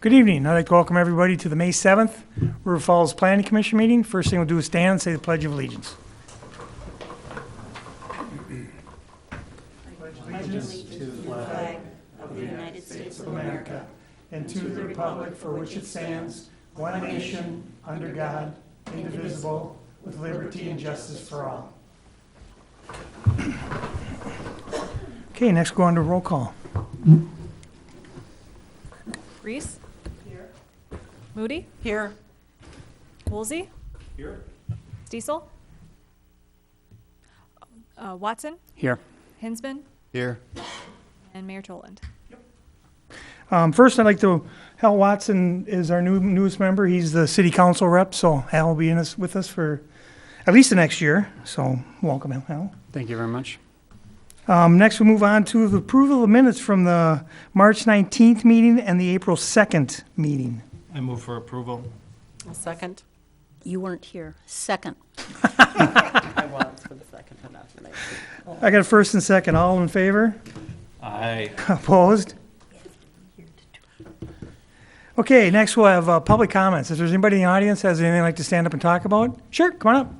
Good evening. I'd like to welcome everybody to the May 7th River Falls Planning Commission meeting. First thing we'll do is stand and say the Pledge of Allegiance. Allegiance to the flag of the United States of America and to the republic for which it stands, one nation, under God, indivisible, with liberty and justice for all. Okay, next we'll go on to roll call. Reese? Here. Moody? Here. Woolsey? Here. Stiesel? Watson? Here. Hinsman? Here. And Mayor Toland. First, I'd like to, Hal Watson is our newest member. He's the city council rep, so Hal will be with us for at least the next year. So welcome, Hal. Thank you very much. Next, we'll move on to the approval of minutes from the March 19th meeting and the April 2nd meeting. I move for approval. A second. You weren't here. Second. I was for the second, but not tonight. I got a first and second. All in favor? Aye. Opposed? Okay, next we'll have public comments. If there's anybody in the audience has anything they'd like to stand up and talk about, sure, come on up.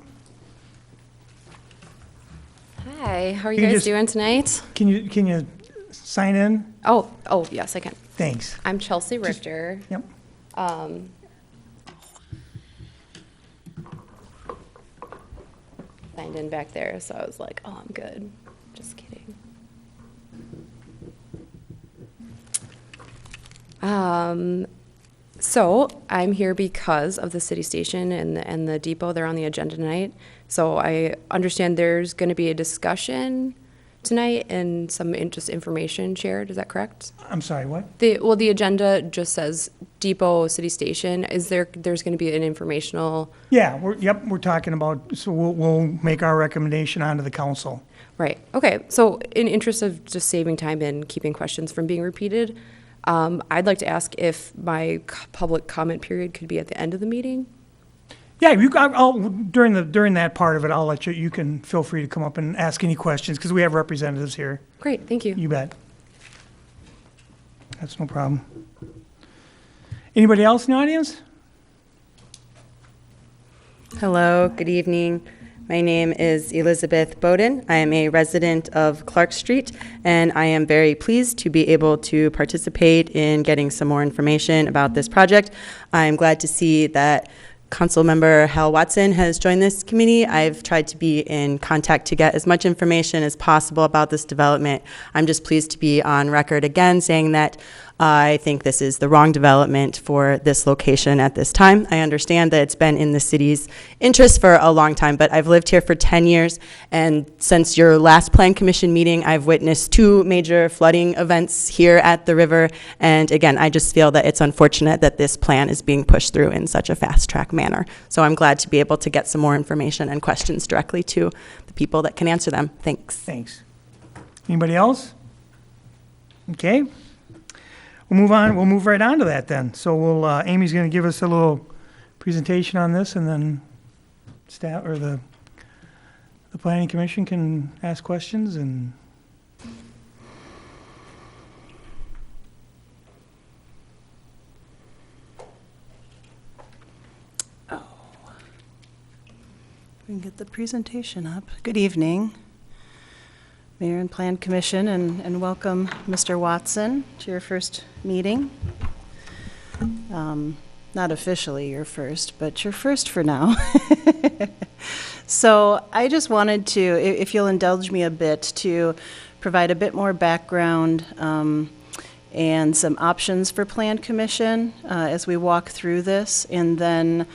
Hi, how are you You guys just- doing tonight? Can you sign in? Oh, yes, I can. Thanks. I'm Chelsea Richter. Yep. Signed in back there, so I was like, oh, I'm good. Just kidding. So I'm here because of the city station and the depot. They're on the agenda tonight. So I understand there's going to be a discussion tonight and some just information shared. Is that correct? I'm sorry, what? The agenda just says depot, city station. There's going to be an informational, Yeah, we're talking about, so we'll make our recommendation onto the council. right? Okay. So in interest of just saving time and keeping questions from being repeated, I'd like to ask if my public comment period could be at the end of the meeting. Yeah, during that part of it, I'll let you can feel free to come up and ask any questions, because we have representatives here. Great, thank you. You bet. That's no problem. Anybody else in the audience? Hello, good evening. My name is Elizabeth Bowden. I am a resident of Clark Street, and I am very pleased to be able to participate in getting some more information about this project. I'm glad to see that Councilmember Hal Watson has joined this committee. I've tried to be in contact to get as much information as possible about this development. I'm just pleased to be on record again saying that I think this is the wrong development for this location at this time. I understand that it's been in the city's interest for a long time, but I've lived here for 10 years, and since your last Plan Commission meeting, I've witnessed 2 major flooding events here at the river, and again, I just feel that it's unfortunate that this plan is being pushed through in such a fast-track manner. So I'm glad to be able to get some more information and questions directly to the people that can answer them. Thanks. Thanks. Anybody else? Okay. We'll move on. We'll move right on to that then. So Amy's going to give us a little presentation on this, and then staff or the Planning Commission can ask questions. And We can get the presentation up. Good evening, Mayor and Plan Commission, and welcome Mr. Watson to your first meeting. Not officially your first, but your first for now. So I just wanted to, if you'll indulge me a bit, to provide a bit more background and some options for Plan Commission as we walk through this. And then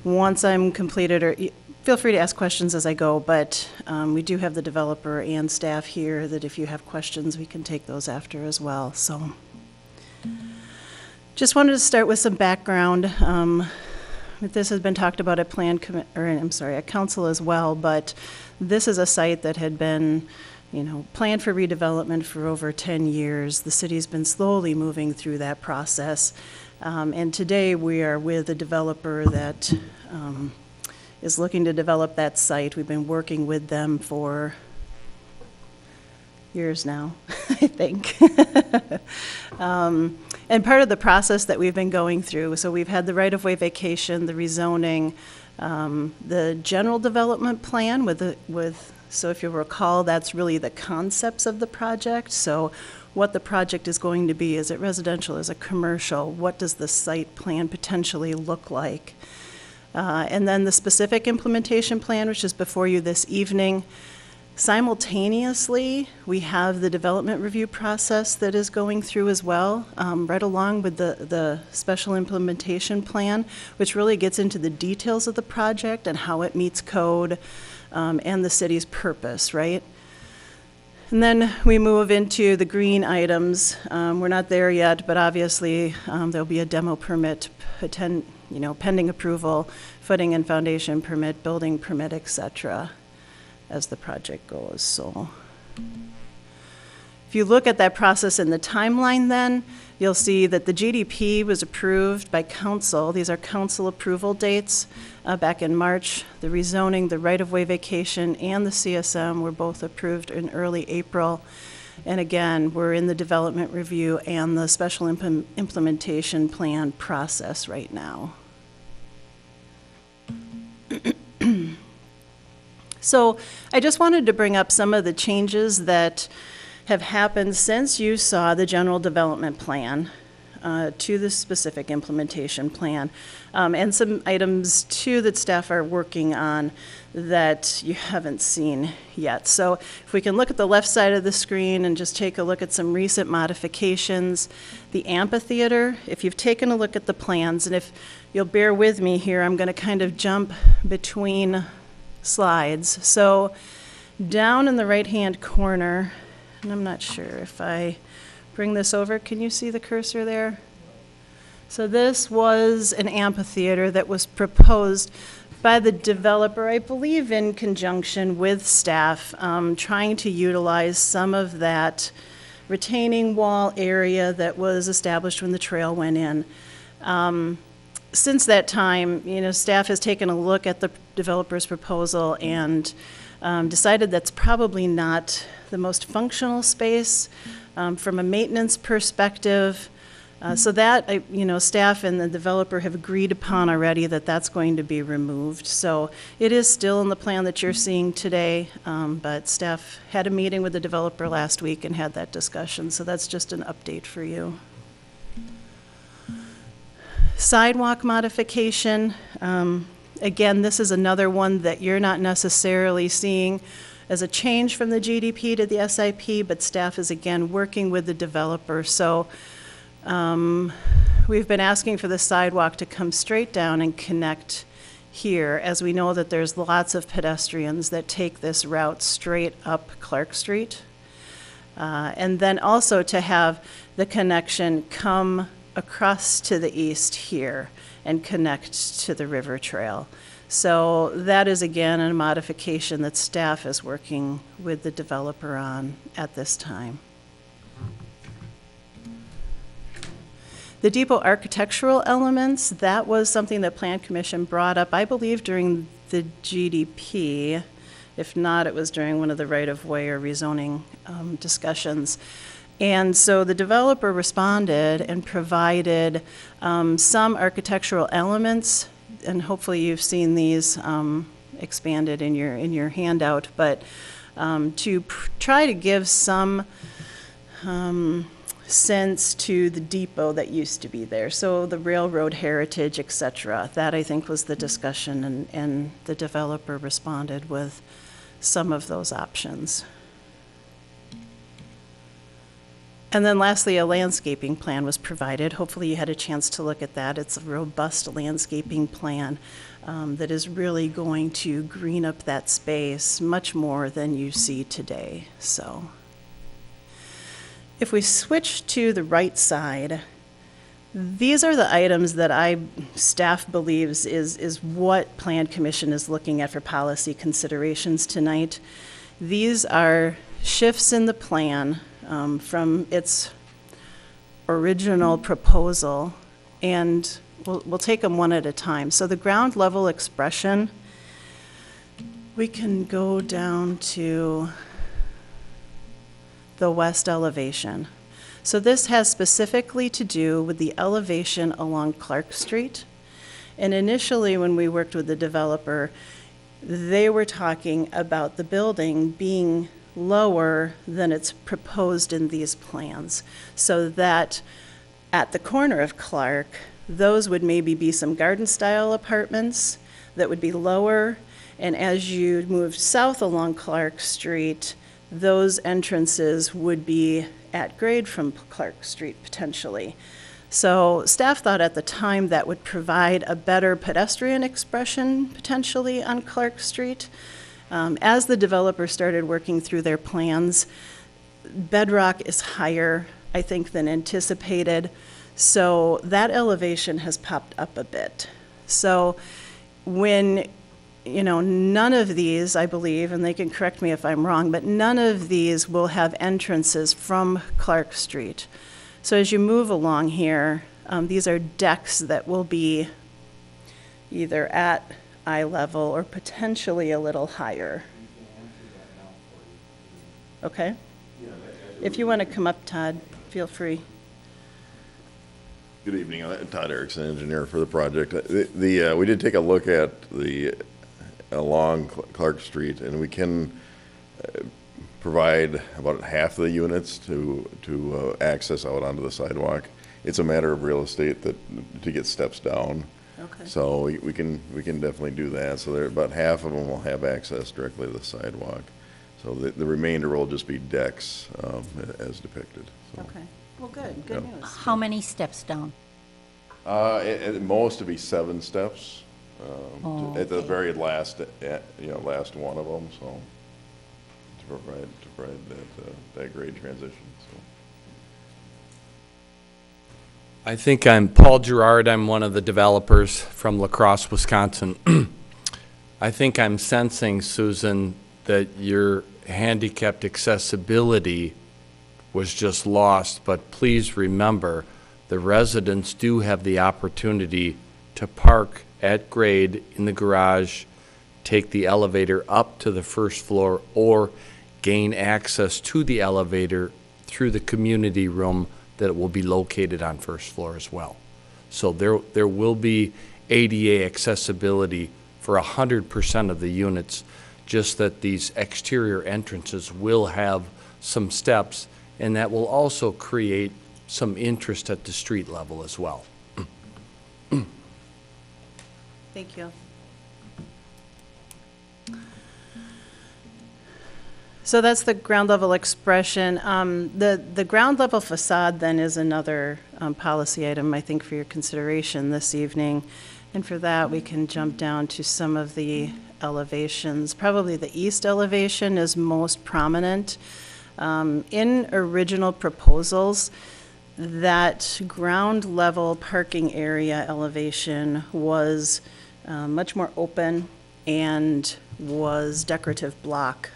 once I'm completed, or feel free to ask questions as I go, but we do have the developer and staff here that if you have questions, we can take those after as well. So just wanted to start with some background. This has been talked about at at council as well, but this is a site that had been, planned for redevelopment for over 10 years. The city's been slowly moving through that process. And today we are with a developer that is looking to develop that site. We've been working with them for years now, I think. And part of the process that we've been going through, so we've had the right-of-way vacation, the rezoning, the general development plan so if you recall, that's really the concepts of the project. So what the project is going to be, is it residential, is it commercial? What does the site plan potentially look like? And then the specific implementation plan, which is before you this evening. Simultaneously, we have the development review process that is going through as well, right along with the special implementation plan, which really gets into the details of the project and how it meets code and the city's purpose, right? And then we move into the green items. We're not there yet, but obviously there'll be a demo permit, pending approval, footing and foundation permit, building permit, et cetera, as the project goes. So if you look at that process in the timeline then, you'll see that the GDP was approved by council. These are council approval dates back in March. The rezoning, the right-of-way vacation, and the CSM were both approved in early April. And again, we're in the development review and the special implementation plan process right now. So I just wanted to bring up some of the changes that have happened since you saw the general development plan to the specific implementation plan, and some items too that staff are working on that you haven't seen yet. So if we can look at the left side of the screen and just take a look at some recent modifications. The amphitheater, if you've taken a look at the plans, and if you'll bear with me here, I'm going to kind of jump between slides. So down in the right-hand corner, and I'm not sure if I bring this over, can you see the cursor there? So this was an amphitheater that was proposed by the developer, I believe in conjunction with staff, trying to utilize some of that retaining wall area that was established when the trail went in. Since that time, staff has taken a look at the developer's proposal and decided that's probably not the most functional space from a maintenance perspective. So that, staff and the developer have agreed upon already that that's going to be removed. So it is still in the plan that you're seeing today, but staff had a meeting with the developer last week and had that discussion. So that's just an update for you. Sidewalk modification. Again, this is another one that you're not necessarily seeing as a change from the GDP to the SIP, but staff is again working with the developer. So we've been asking for the sidewalk to come straight down and connect here, as we know that there's lots of pedestrians that take this route straight up Clark Street. And then also to have the connection come across to the east here and connect to the river trail. So that is again a modification that staff is working with the developer on at this time. The depot architectural elements, that was something that Plan Commission brought up, I believe, during the GDP. If not, it was during one of the right-of-way or rezoning discussions. And so the developer responded and provided some architectural elements, and hopefully you've seen these expanded in your handout, but to try to give some sense to the depot that used to be there. So the railroad heritage, et cetera. That, I think, was the discussion, and the developer responded with some of those options. And then lastly, a landscaping plan was provided. Hopefully you had a chance to look at that. It's a robust landscaping plan that is really going to green up that space much more than you see today. So if we switch to the right side, these are the items that staff believes is what Plan Commission is looking at for policy considerations tonight. These are shifts in the plan from its original proposal, and we'll take them one at a time. So the ground level expression, we can go down to the west elevation. So this has specifically to do with the elevation along Clark Street. And initially, when we worked with the developer, they were talking about the building being lower than it's proposed in these plans, so that at the corner of Clark, those would maybe be some garden-style apartments that would be lower, and as you moved south along Clark Street, those entrances would be at grade from Clark Street potentially. So staff thought at the time that would provide a better pedestrian expression potentially on Clark Street. As the developer started working through their plans, bedrock is higher, I think, than anticipated. So that elevation has popped up a bit. So when, none of these, I believe, and they can correct me if I'm wrong, but none of these will have entrances from Clark Street. So as you move along here, these are decks that will be either at eye level or potentially a little higher. Okay? If you want to come up, Todd, feel free. Good evening, Todd Erickson, engineer for the project. We did take a look at along Clark Street, and we can provide about half the units to access out onto the sidewalk. It's a matter of real estate to get steps down. Okay. So we can definitely do that. So about half of them will have access directly to the sidewalk. So the remainder will just be decks as depicted. So. Okay. Well, good. Good news. How many steps down? At most, it'd be 7 steps. At the okay. very last, last one of them. So to provide that grade transition. So. I think I'm Paul Gerard. I'm one of the developers from La Crosse, Wisconsin. I think I'm sensing, Susan, that your handicapped accessibility was just lost, but please remember the residents do have the opportunity to park at grade in the garage, take the elevator up to the first floor, or gain access to the elevator through the community room that will be located on first floor as well. So there will be ADA accessibility for 100% of the units, just that these exterior entrances will have some steps, and that will also create some interest at the street level as well. Thank you. So that's the ground level expression. The ground level facade then is another policy item, I think, for your consideration this evening. And for that, we can jump down to some of the elevations. Probably the east elevation is most prominent. In original proposals, that ground level parking area elevation was much more open and was decorative block.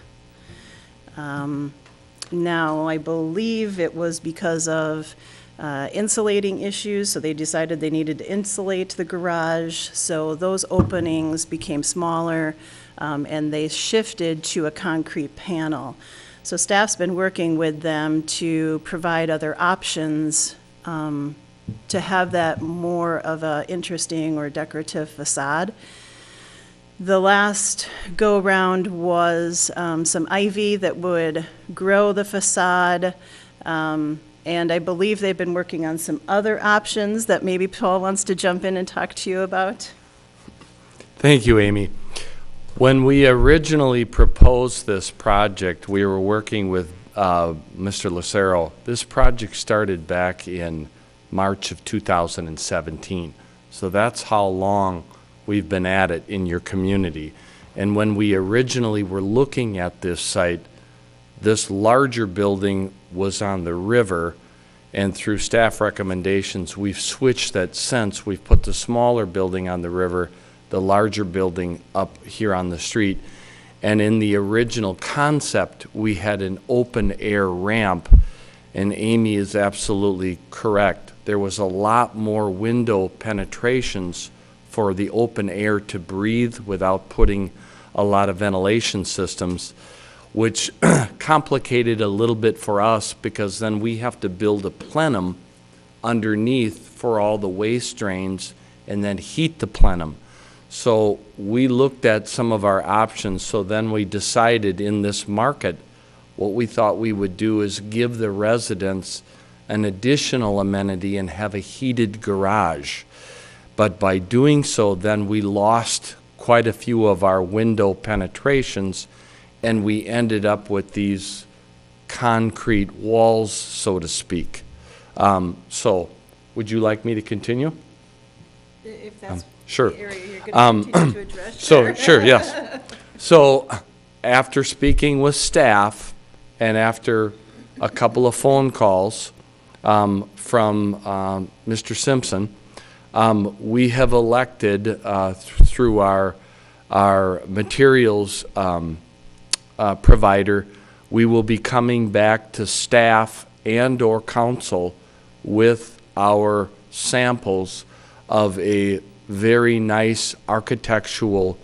Now, I believe it was because of insulating issues, so they decided they needed to insulate the garage, so those openings became smaller, and they shifted to a concrete panel. So staff's been working with them to provide other options to have that more of a interesting or decorative facade. The last go-round was some ivy that would grow the facade, and I believe they've been working on some other options that maybe Paul wants to jump in and talk to you about. Thank you, Amy. When we originally proposed this project, we were working with Mr. Lucero. This project started back in March of 2017. So that's how long we've been at it in your community. And when we originally were looking at this site, this larger building was on the river, and through staff recommendations, we've switched that since. We've put the smaller building on the river, the larger building up here on the street. And in the original concept, we had an open air ramp, and Amy is absolutely correct. There was a lot more window penetrations for the open air to breathe without putting a lot of ventilation systems. which complicated a little bit for us because then we have to build a plenum underneath for all the waste drains and then heat the plenum. So we looked at some of our options, so then we decided in this market, what we thought we would do is give the residents an additional amenity and have a heated garage. But by doing so, then we lost quite a few of our window penetrations, and we ended up with these concrete walls, so to speak. So, would you like me to continue? If that's Sure. the area you're going to continue to address. So, sure, yes. So, after speaking with staff and after a couple of phone calls from Mr. Simpson, we have elected through our materials provider, we will be coming back to staff and/or council with our samples of a very nice architectural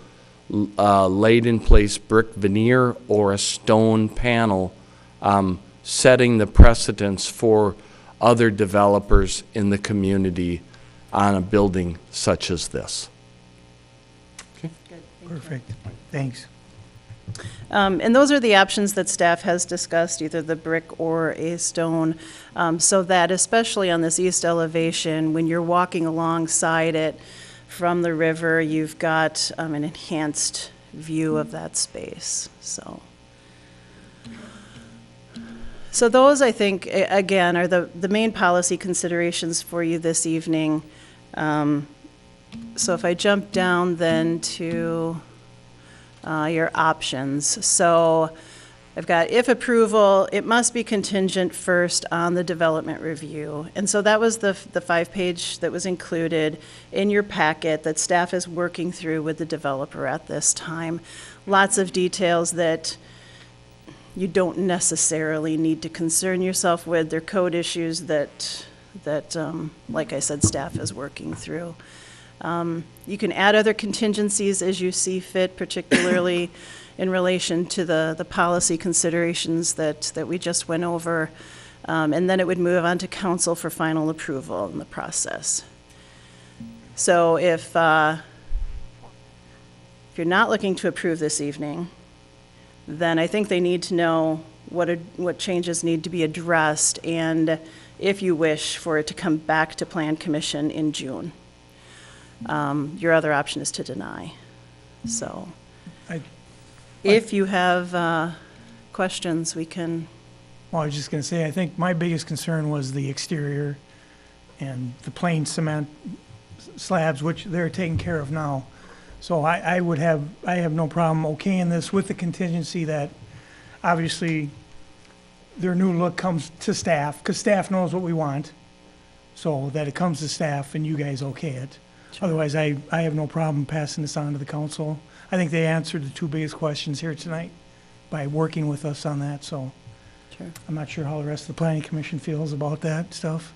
laid-in-place brick veneer or a stone panel, setting the precedence for other developers in the community on a building such as this. Perfect. Thanks. And those are the options that staff has discussed, either the brick or a stone, so that especially on this east elevation, when you're walking alongside it from the river, you've got an enhanced view of that space. So those, I think, again, are the main policy considerations for you this evening. So if I jump down then to your options. So I've got, if approval, it must be contingent first on the development review. And so that was the 5-page that was included in your packet that staff is working through with the developer at this time. Lots of details that you don't necessarily need to concern yourself with. They're code issues that like I said, staff is working through. You can add other contingencies as you see fit, particularly in relation to the policy considerations that we just went over. And then it would move on to council for final approval in the process. So if you're not looking to approve this evening, then I think they need to know what changes need to be addressed, and if you wish for it to come back to Plan Commission in June. Your other option is to deny. So if you have questions, we can. Well, I was just going to say, I think my biggest concern was the exterior and the plain cement slabs, which they're taking care of now. So I have no problem okaying this with the contingency that obviously their new look comes to staff, because staff knows what we want. So that it comes to staff and you guys okay it. Sure. Otherwise, I have no problem passing this on to the council. I think they answered the two biggest questions here tonight by working with us on that, so. Sure. I'm not sure how the rest of the planning commission feels about that stuff.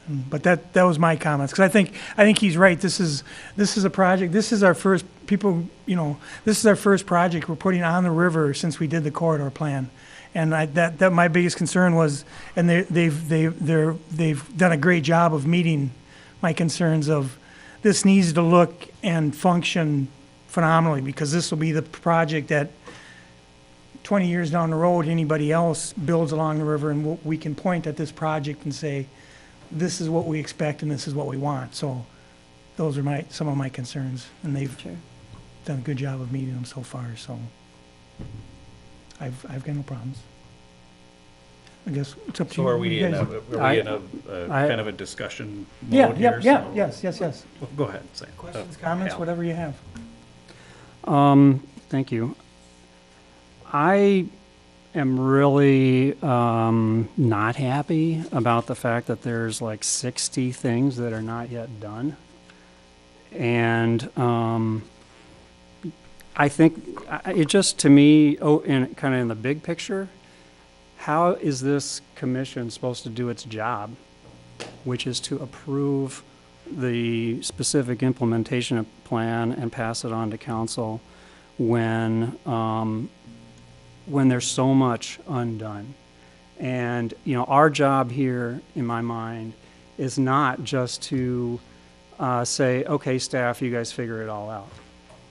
But that was my comments, because I think he's right. This is a project, this is our first, this is our first project we're putting on the river since we did the corridor plan. And that my biggest concern was, and they've done a great job of meeting my concerns of, this needs to look and function phenomenally, because this will be the project that 20 years down the road, anybody else builds along the river, and we can point at this project and say, this is what we expect and this is what we want. So those are some of my concerns, and they've done a good job of meeting them so far, so I've got no problems. I guess it's up to you. So are we in guys. a kind of a discussion mode here? Yes. Well, go ahead, say. Questions, comments, Al. whatever you have. Thank you. I am really not happy about the fact that there's like 60 things that are not yet done. And I think it just, to me, in kind of in the big picture, how is this commission supposed to do its job, which is to approve the specific implementation plan and pass it on to council when when there's so much undone. And, you know, our job here, in my mind, is not just to say, okay, staff, you guys figure it all out.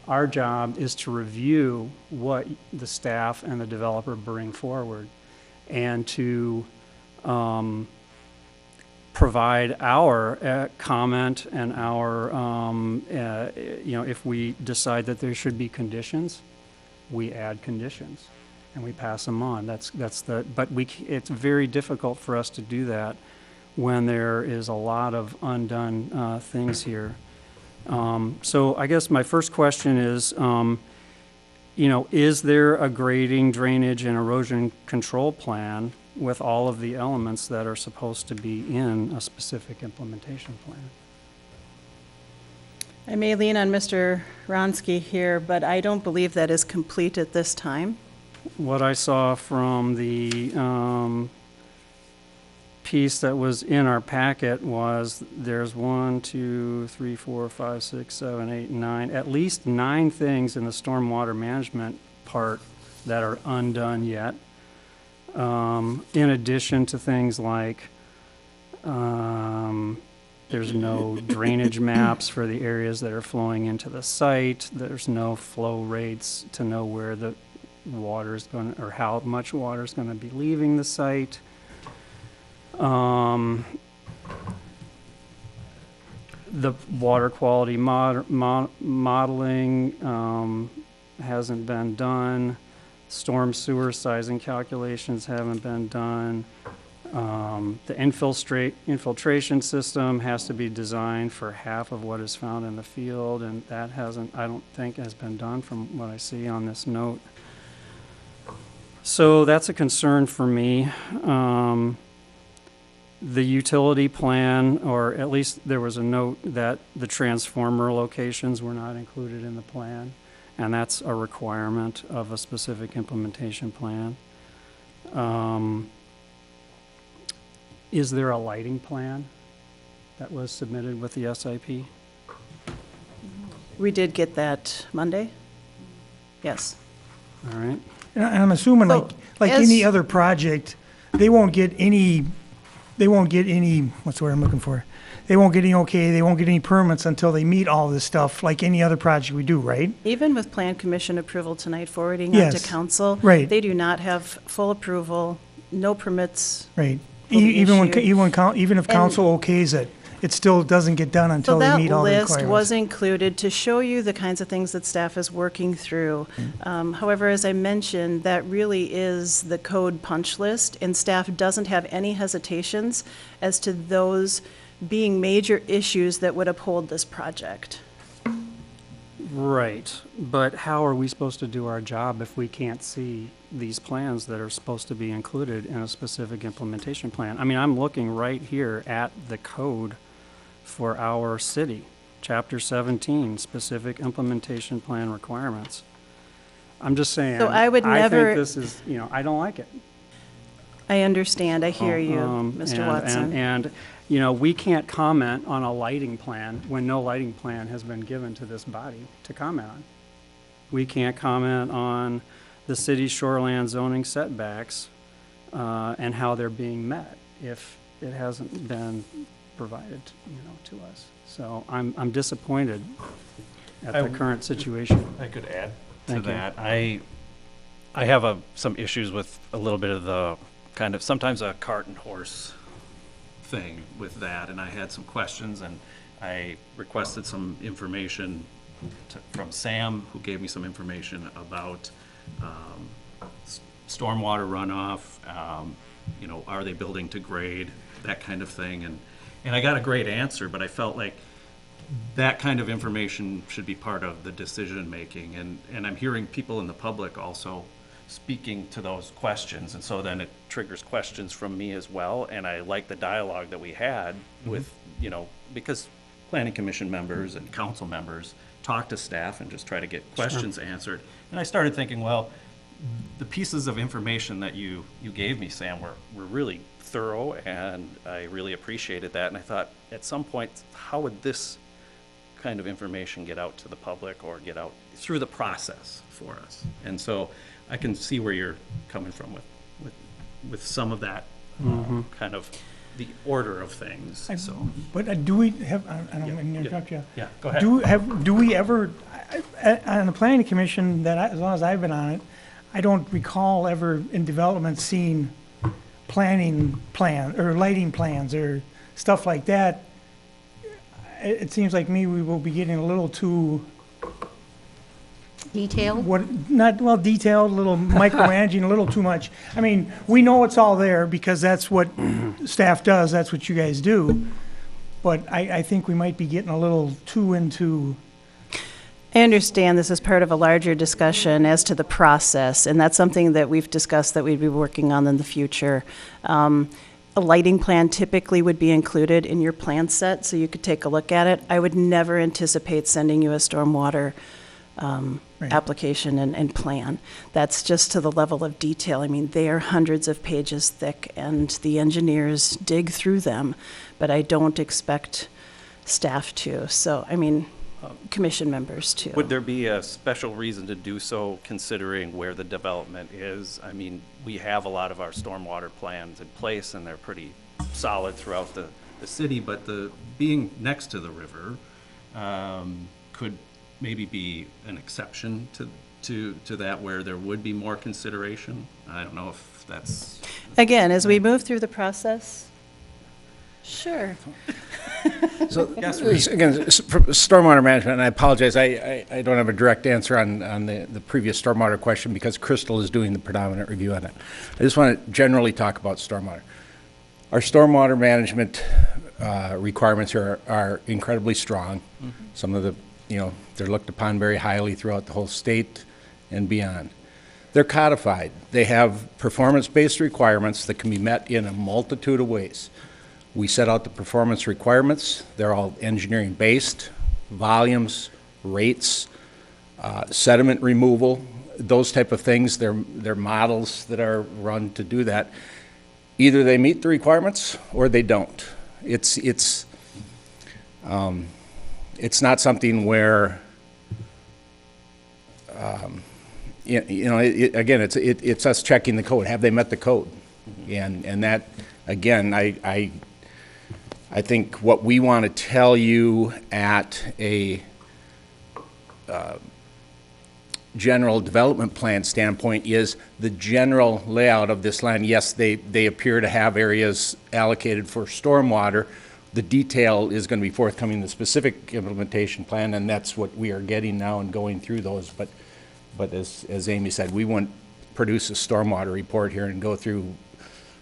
Our job is to review what the staff and the developer bring forward and to provide our comment and our, you know, if we decide that there should be conditions, we add conditions and we pass them on. But it's very difficult for us to do that when there is a lot of undone things here. So I guess my first question is, you know, is there a grading, drainage, and erosion control plan with all of the elements that are supposed to be in a specific implementation plan? I may lean on Mr. Ronsky here, but I don't believe that is complete at this time. What I saw from the piece that was in our packet was there's 1, 2, 3, 4, 5, 6, 7, 8, 9, at least 9 things in the stormwater management part that are undone yet. In addition to things like there's no drainage maps for the areas that are flowing into the site. There's no flow rates to know where the water is going, or how much water is going to be leaving the site. The water quality modeling hasn't been done. Storm sewer sizing calculations haven't been done. The infiltration system has to be designed for half of what is found in the field, and that hasn't, I don't think, has been done from what I see on this note. So that's a concern for me. The utility plan, or at least there was a note that the transformer locations were not included in the plan, and that's a requirement of a specific implementation plan. Is there a lighting plan that was submitted with the SIP? We did get that Monday. Yes. All right. And I'm assuming, So, like as- any other project, they won't get any, what's the word I'm looking for? They won't get any okay, they won't get any permits until they meet all this stuff, like any other project we do, right? Even with Plan Commission approval tonight, forwarding on to Yes. council. Right. They do not have full approval, no permits. Right. Will be Even when, issued. even if council okays it, it still doesn't get done until So they that meet all the list was requirements. included to show you the kinds of things that staff is working through. However, as I mentioned, that really is the code punch list, and staff doesn't have any hesitations as to those being major issues that would uphold this project. Right, but how are we supposed to do our job if we can't see these plans that are supposed to be included in a specific implementation plan? I mean, I'm looking right here at the code for our city, Chapter 17, specific implementation plan requirements. I'm just saying, So I would I never- think this is, you know, I don't like it. I understand, I hear you, Mr. Watson. And, you know, we can't comment on a lighting plan when no lighting plan has been given to this body to comment on. We can't comment on the city's shoreland zoning setbacks and how they're being met if it hasn't been provided, you know, to us. So I'm disappointed at the current situation. I could add to Thank you. that. I have some issues with a little bit of the kind of sometimes a cart and horse thing with that, and I had some questions, and I requested some information from Sam, who gave me some information about stormwater runoff, you know, are they building to grade, that kind of thing, and I got a great answer, but I felt like that kind of information should be part of the decision-making, and I'm hearing people in the public also speaking to those questions, and so then it triggers questions from me as well, and I like the dialogue that we had with, you know, because planning commission members and council members talk to staff and just try to get questions answered. And I started thinking, well, the pieces of information that you gave me, Sam, were really thorough, and I really appreciated that, and I thought, at some point, how would this kind of information get out to the public or get out through the process for us? And so I can see where you're coming from with some of that kind of the order of things, so. But do we have, I don't mean to interrupt you. Yeah, go ahead. Do we ever, on the planning commission, as long as I've been on it, I don't recall ever in development seeing planning plan, or lighting plans, or stuff like that. It seems like we will be getting a little too, Detailed? detailed, a little micromanaging, a little too much. I mean, we know it's all there because that's what staff does, that's what you guys do. But I think we might be getting a little too into, I understand this is part of a larger discussion as to the process, and that's something that we've discussed that we'd be working on in the future. A lighting plan typically would be included in your plan set, so you could take a look at it. I would never anticipate sending you a stormwater application and plan. That's just to the level of detail. I mean, they are hundreds of pages thick, and the engineers dig through them, but I don't expect staff to. So, I mean, commission members too. Would there be a special reason to do so, considering where the development is? I mean, we have a lot of our stormwater plans in place, and they're pretty solid throughout the city, but being next to the river could maybe be an exception to that, where there would be more consideration. I don't know if that's... Again, as we move through the process, sure. So, again, for stormwater management, and I apologize, I don't have a direct answer on the previous stormwater question because Crystal is doing the predominant review on it. I just want to generally talk about stormwater. Our stormwater management requirements are incredibly strong. Some of the, they're looked upon very highly throughout the whole state and beyond. They're codified. They have performance-based requirements that can be met in a multitude of ways. We set out the performance requirements. They're all engineering-based, volumes, rates, sediment removal, those type of things. They're models that are run to do that. Either they meet the requirements or they don't. It's not something where, again, it's us checking the code. Have they met the code? And that, again, I think what we want to tell you at a general development plan standpoint is the general layout of this land. Yes, they appear to have areas allocated for stormwater. The detail is going to be forthcoming in the specific implementation plan, and that's what we are getting now and going through those. But as Amy said, we won't produce a stormwater report here and go through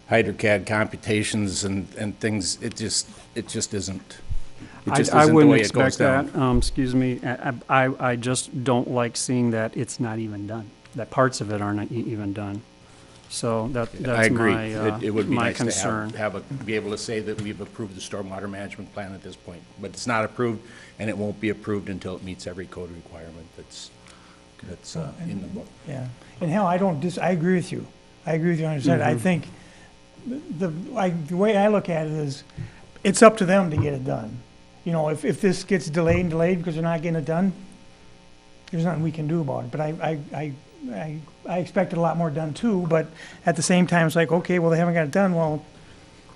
HydroCAD computations and things. It just isn't. It just I isn't wouldn't the way it goes expect down. that. Excuse me. I just don't like seeing that it's not even done, that parts of it aren't even done. So I that's agree. my, It would be my nice concern. to be able to say that we've approved the stormwater management plan at this point, but it's not approved, and it won't be approved until it meets every code requirement that's in the book. yeah. And hell, I agree with you. I agree with you 100%. I think the way I look at it is, it's up to them to get it done. If this gets delayed because they're not getting it done, there's nothing we can do about it. But I expected a lot more done too, but at the same time, it's like, okay, well, they haven't got it done. Well,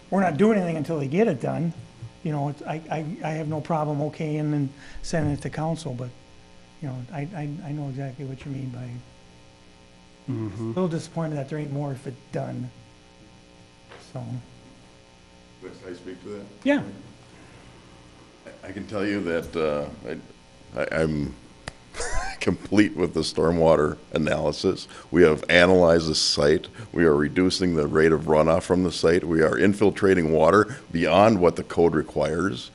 we're not doing anything until they get it done. I have no problem okaying and sending it to council, but, I know exactly what you mean by, a little disappointed that there ain't more if it's done. So, Can I speak to that? yeah. I can tell you that I'm complete with the stormwater analysis. We have analyzed the site. We are reducing the rate of runoff from the site. We are infiltrating water beyond what the code requires.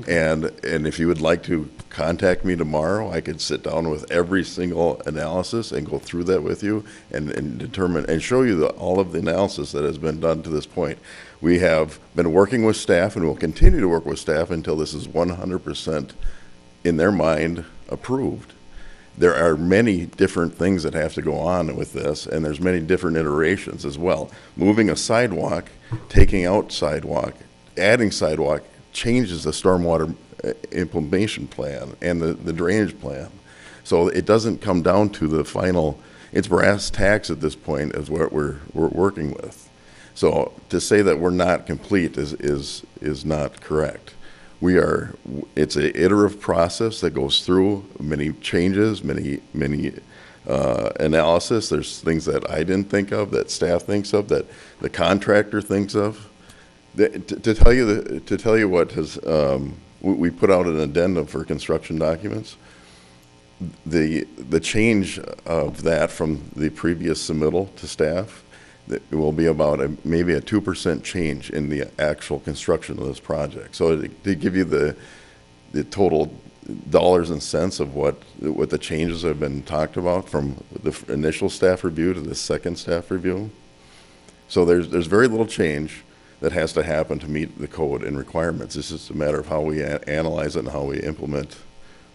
And if you would like to contact me tomorrow, I could sit down with every single analysis and go through that with you and determine and show you all of the analysis that has been done to this point. We have been working with staff and will continue to work with staff until this is 100% in their mind approved. There are many different things that have to go on with this, and there's many different iterations as well. Moving a sidewalk, taking out sidewalk, adding sidewalk changes the stormwater implementation plan and the drainage plan. So it doesn't come down to the final it's brass tacks at this point is what we're working with. So to say that we're not complete is not correct. It's an iterative process that goes through many changes, many analysis. There's things that I didn't think of, that staff thinks of, that the contractor thinks of. To tell you what has, we put out an addendum for construction documents. The change of that from the previous submittal to staff, that will be about maybe a 2% change in the actual construction of this project. So to give you the total dollars and cents of what the changes have been talked about from the initial staff review to the second staff review. So there's very little change that has to happen to meet the code and requirements. It's just a matter of how we analyze it and how we implement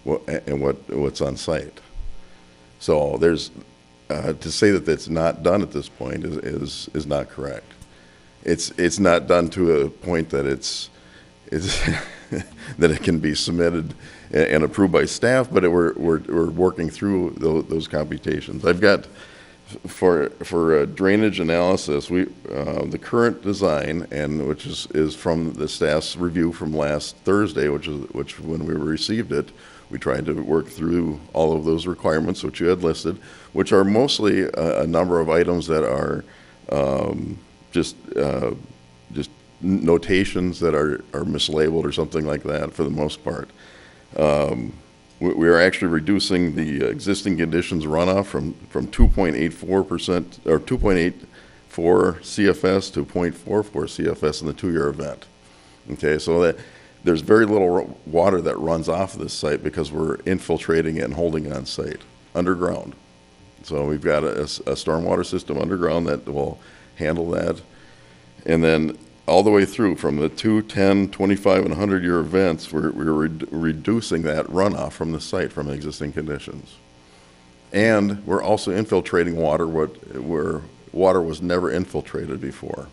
what's on site. So there's to say that it's not done at this point is not correct. It's not done to a point that it's that it can be submitted and approved by staff, but we're working through those computations. I've got for drainage analysis, the current design, and which is from the staff's review from last Thursday, which when we received it, we tried to work through all of those requirements which you had listed, which are mostly a number of items that are just notations that are mislabeled or something like that for the most part. We are actually reducing the existing conditions runoff from 2.84% or 2.84 CFS to 0.44 CFS in the 2-year event. Okay, so that there's very little water that runs off of this site because we're infiltrating it and holding it on site underground. So we've got a stormwater system underground that will handle that. And then all the way through from the 2, 10, 25, and 100-year events, we're reducing that runoff from the site from existing conditions. And we're also infiltrating water where water was never infiltrated before.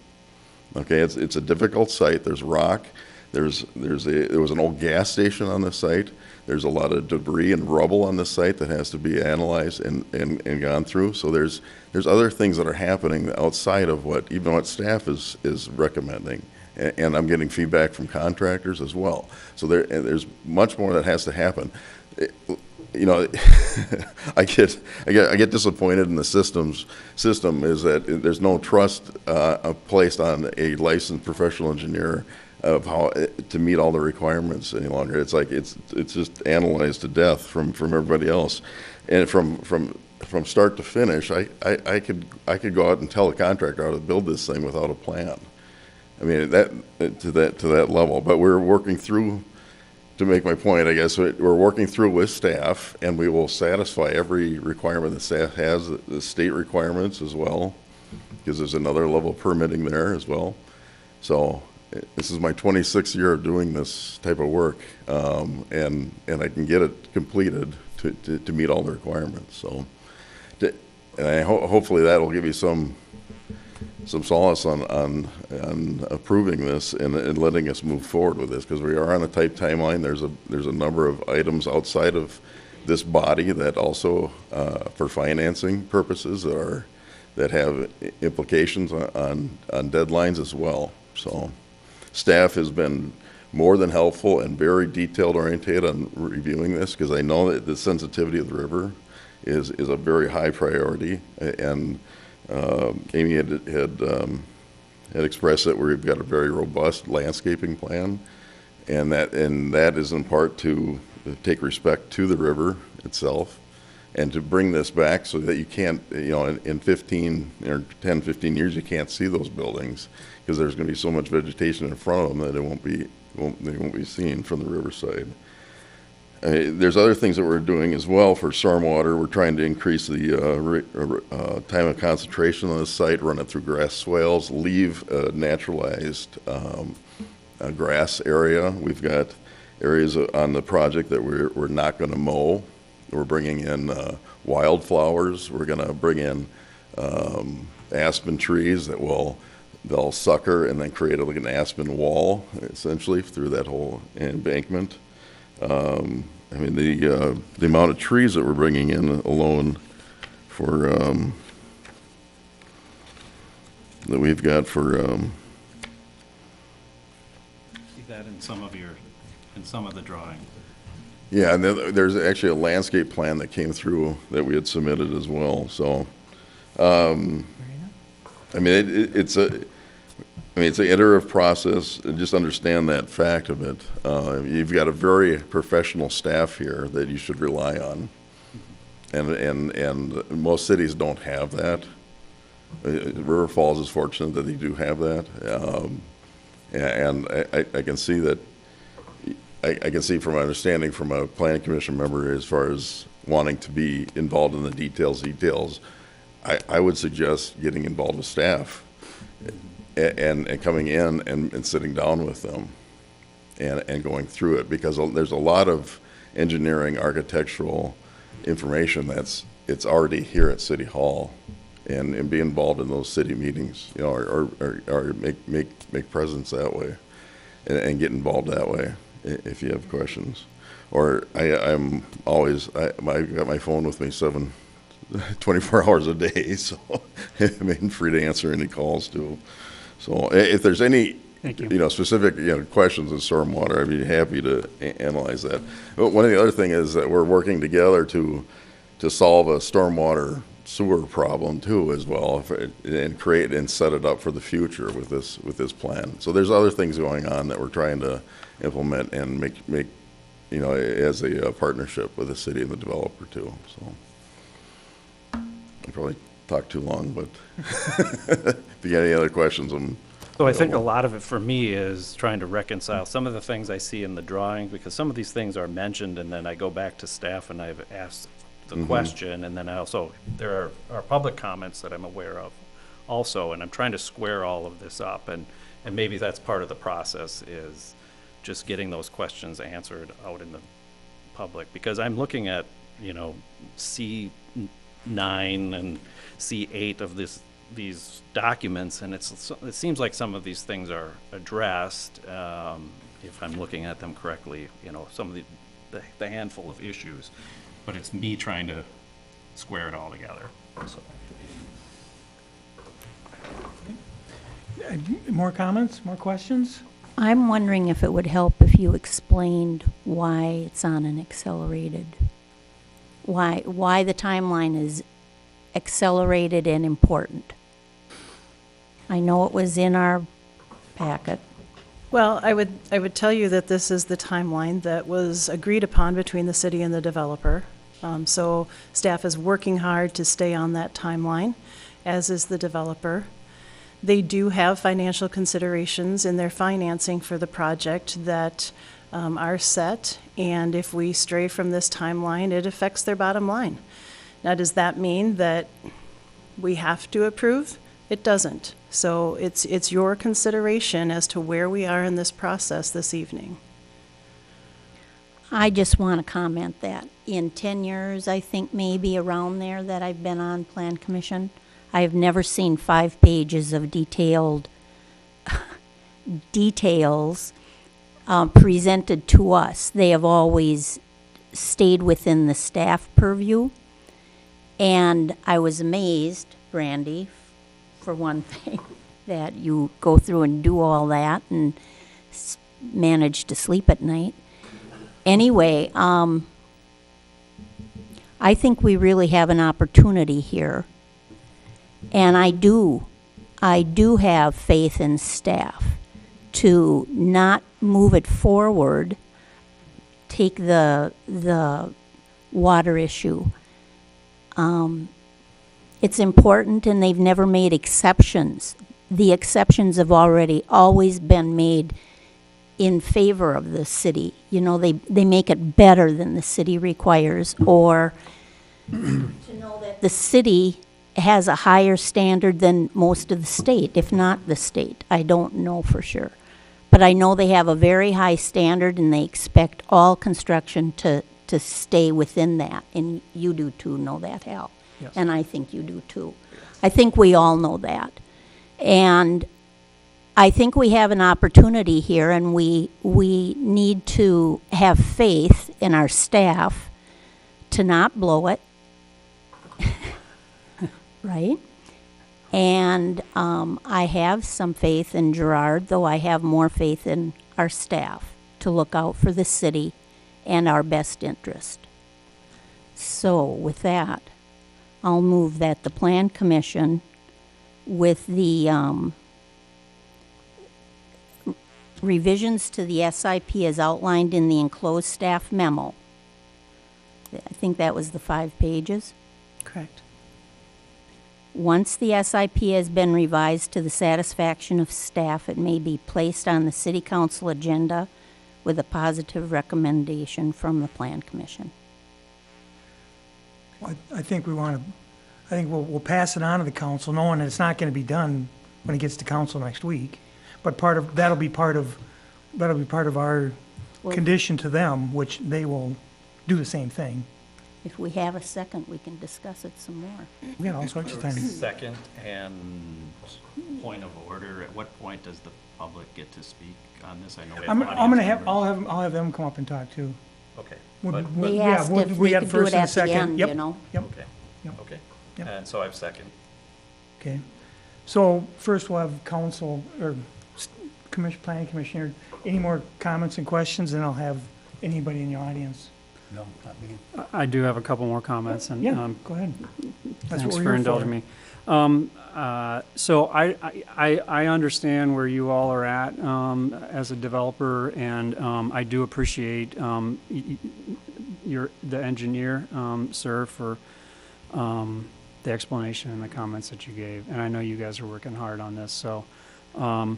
Okay, it's a difficult site. There's rock. There was an old gas station on the site. There's a lot of debris and rubble on the site that has to be analyzed and gone through. So there's other things that are happening outside of what staff is recommending, and I'm getting feedback from contractors as well. So there's much more that has to happen. I get disappointed in the system is that there's no trust placed on a licensed professional engineer of how to meet all the requirements any longer. It's like it's just analyzed to death from everybody else, and from start to finish, I could go out and tell a contractor how to build this thing without a plan. I mean to that level. But we're working through. To make my point, I guess we're working through with staff, and we will satisfy every requirement that staff has, the state requirements as well, because there's another level of permitting there as well. So this is my 26th year of doing this type of work, and I can get it completed to meet all the requirements. So, and hopefully that will give you some solace on approving this and letting us move forward with this, because we are on a tight timeline. There's a number of items outside of this body that also for financing purposes that have implications on deadlines as well. So staff has been more than helpful and very detailed oriented on reviewing this, because I know that the sensitivity of the river is a very high priority, and Amy had expressed that we've got a very robust landscaping plan, and that is in part to take respect to the river itself, and to bring this back so that you can't, in 15 or 10, 15 years, you can't see those buildings because there's going to be so much vegetation in front of them that they won't be seen from the riverside. There's other things that we're doing as well for stormwater. We're trying to increase the time of concentration on the site, run it through grass swales, leave a naturalized grass area. We've got areas on the project that we're not going to mow. We're bringing in wildflowers. We're going to bring in aspen trees that they'll sucker and then create like an aspen wall, essentially, through that whole embankment. I mean, the amount of trees that we're bringing in alone for, that we've got for, See that in some of the drawings. yeah, and then there's actually a landscape plan that came through that we had submitted as well, so. I mean, it's an iterative process, and just understand that fact of it. You've got a very professional staff here that you should rely on. And most cities don't have that. River Falls is fortunate that they do have that. And I can see that, I can see from my understanding from a planning commission member as far as wanting to be involved in the details. I would suggest getting involved with staff and coming in and sitting down with them and going through it, because there's a lot of engineering, architectural information it's already here at City Hall, and be involved in those city meetings, you know, or make presence that way, and get involved that way if you have questions. Or I got my phone with me 24 hours a day, so I'm free to answer any calls too. So if there's any, specific, questions in stormwater, I'd be happy to analyze that. But one of the other thing is that we're working together to solve a stormwater sewer problem too as well, and create and set it up for the future with this plan. So there's other things going on that we're trying to implement and make as a partnership with the city and the developer too. So I probably talked too long, but if you got any other questions, So I think a lot of it for me is trying to reconcile some of the things I see in the drawing, because some of these things are mentioned, and then I go back to staff and I've asked the question, and then there are public comments that I'm aware of also, and I'm trying to square all of this up, and maybe that's part of the process, is just getting those questions answered out in the public, because I'm looking at, C9 and C8 of these documents, and it seems like some of these things are addressed, if I'm looking at them correctly, some of the handful of issues, but it's me trying to square it all together. So. More comments, more questions? I'm wondering if it would help if you explained why it's on an accelerated, why the timeline is accelerated and important. I know it was in our packet. Well, I would tell you that this is the timeline that was agreed upon between the city and the developer. So staff is working hard to stay on that timeline, as is the developer. They do have financial considerations in their financing for the project that are set, and if we stray from this timeline, it affects their bottom line. Now, does that mean that we have to approve? It doesn't. So it's your consideration as to where we are in this process this evening. I just want to comment that in 10 years, I think maybe around there that I've been on Plan Commission, I have never seen 5 pages of details presented to us. They have always stayed within the staff purview. And I was amazed, Brandy, for one thing, that you go through and do all that and manage to sleep at night. Anyway, I think we really have an opportunity here. And I do have faith in staff to not move it forward, take the water issue. It's important, and they've never made exceptions. The exceptions have always been made in favor of the city. They make it better than the city requires, or to know that the city has a higher standard than most of the state, if not the state. I don't know for sure. But I know they have a very high standard, and they expect all construction to stay within that. And you do too know that, Hal. Yes. And I think you do too. I think we all know that. And I think we have an opportunity here, and we need to have faith in our staff to not blow it. right? And I have some faith in Gerard, though I have more faith in our staff to look out for the city and our best interest. So with that, I'll move that the Plan Commission, with the revisions to the SIP as outlined in the enclosed staff memo. I think that was the 5 pages. Correct. Once the SIP has been revised to the satisfaction of staff, it may be placed on the City Council agenda with a positive recommendation from the Plan Commission. I think we'll pass it on to the council, knowing that it's not gonna be done when it gets to council next week. But that'll be part of our condition to them, which they will do the same thing. If we have a second, we can discuss it some more. We got all sorts of time. Second, and point of order, at what point does the public get to speak on this? I know we have I'm gonna audience members. I'll have them come up and talk too. Okay, They asked if we got could do first it and a at the second. end, Yep, you know? Yep, okay, Yep. okay. Yep. And so I have second. okay. So first we'll have council, or planning commissioner, any more comments and questions, and I'll have anybody in the audience. No, not me. I do have a couple more comments, and Yeah, go ahead. That's thanks what for we're here indulging me. So I understand where you all are at as a developer, and I do appreciate the engineer, sir, for the explanation and the comments that you gave. And I know you guys are working hard on this, so I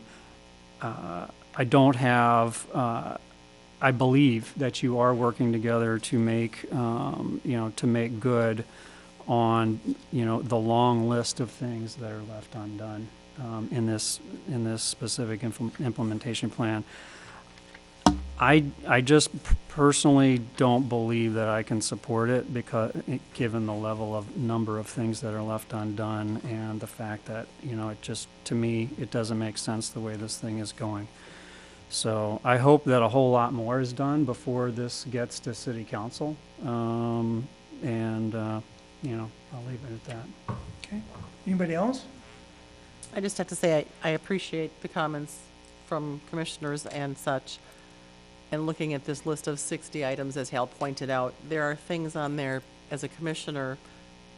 don't have. I believe that you are working together to make, to make good on, the long list of things that are left undone in this specific implementation plan. I just personally don't believe that I can support it because, given the level of number of things that are left undone and the fact that, it just, to me, it doesn't make sense the way this thing is going. So I hope that a whole lot more is done before this gets to city council. I'll leave it at that. Okay. Anybody else? I just have to say, I appreciate the comments from commissioners and such. And looking at this list of 60 items, as Hal pointed out, there are things on there as a commissioner,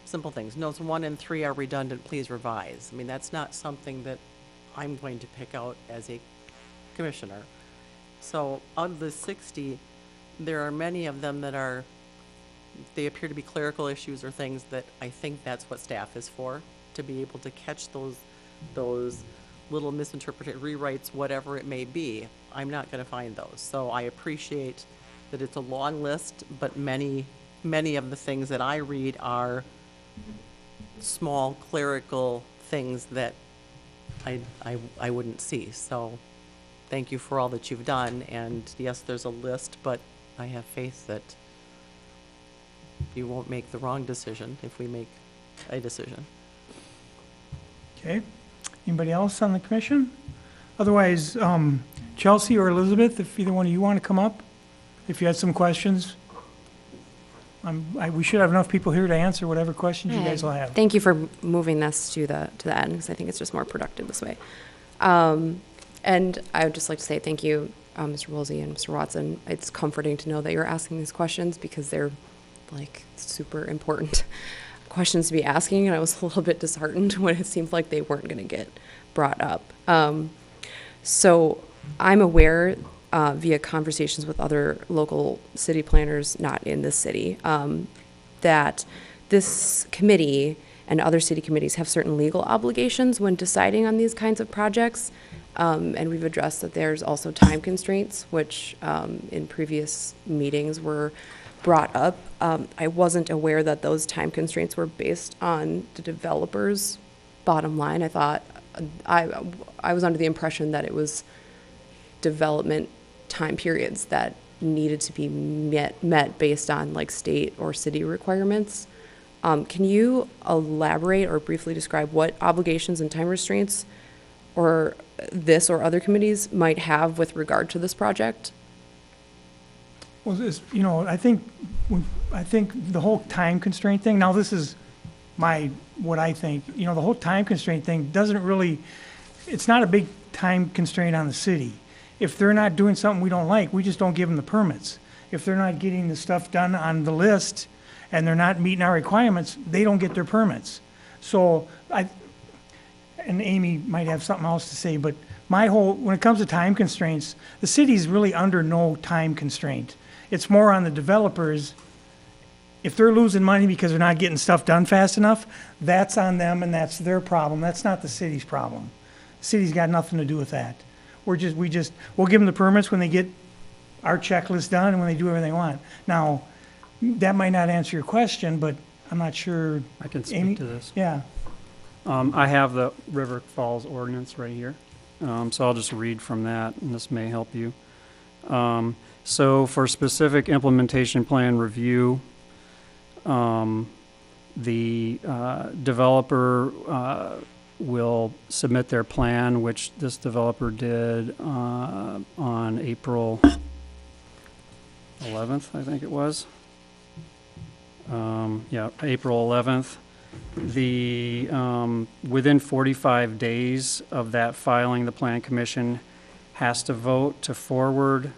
simple things. Notes 1 and 3 are redundant, please revise. I mean, that's not something that I'm going to pick out as a commissioner. So out of the 60, there are many of them that they appear to be clerical issues or things that I think that's what staff is for, to be able to catch those little misinterpreted rewrites, whatever it may be. I'm not going to find those. So I appreciate that it's a long list, but many of the things that I read are small clerical things that I wouldn't see. So thank you for all that you've done. And yes, there's a list, but I have faith that you won't make the wrong decision if we make a decision. Okay. Anybody else on the commission? Otherwise, Chelsea or Elizabeth, if either one of you want to come up, if you had some questions. We should have enough people here to answer whatever questions you guys will have. Thank you for moving this to the end, because I think it's just more productive this way. And I would just like to say thank you, Mr. Woolsey and Mr. Watson. It's comforting to know that you're asking these questions because they're like super important questions to be asking, and I was a little bit disheartened when it seemed like they weren't going to get brought up. So I'm aware via conversations with other local city planners not in this city that this committee and other city committees have certain legal obligations when deciding on these kinds of projects. And we've addressed that there's also time constraints, which in previous meetings were brought up. I wasn't aware that those time constraints were based on the developer's bottom line. I thought, I was under the impression that it was development time periods that needed to be met based on like state or city requirements. Can you elaborate or briefly describe what obligations and time restraints or this or other committees might have with regard to this project? Well, I think the whole time constraint thing, now this is what I think. You know, the whole time constraint thing doesn't really, it's not a big time constraint on the city. If they're not doing something we don't like, we just don't give them the permits. If they're not getting the stuff done on the list and they're not meeting our requirements, they don't get their permits. So and Amy might have something else to say, but when it comes to time constraints, the city's really under no time constraint. It's more on the developers. If they're losing money because they're not getting stuff done fast enough, that's on them and that's their problem. That's not the city's problem. The city's got nothing to do with that. We'll give them the permits when they get our checklist done and when they do everything they want. Now, that might not answer your question, but I'm not sure. I can Amy? speak to this. Yeah. I have the River Falls ordinance right here, so I'll just read from that, and this may help you. So for specific implementation plan review, the developer will submit their plan, which this developer did on April 11th, I think it was. April 11th. Within 45 days of that filing, the Plan Commission has to vote to forward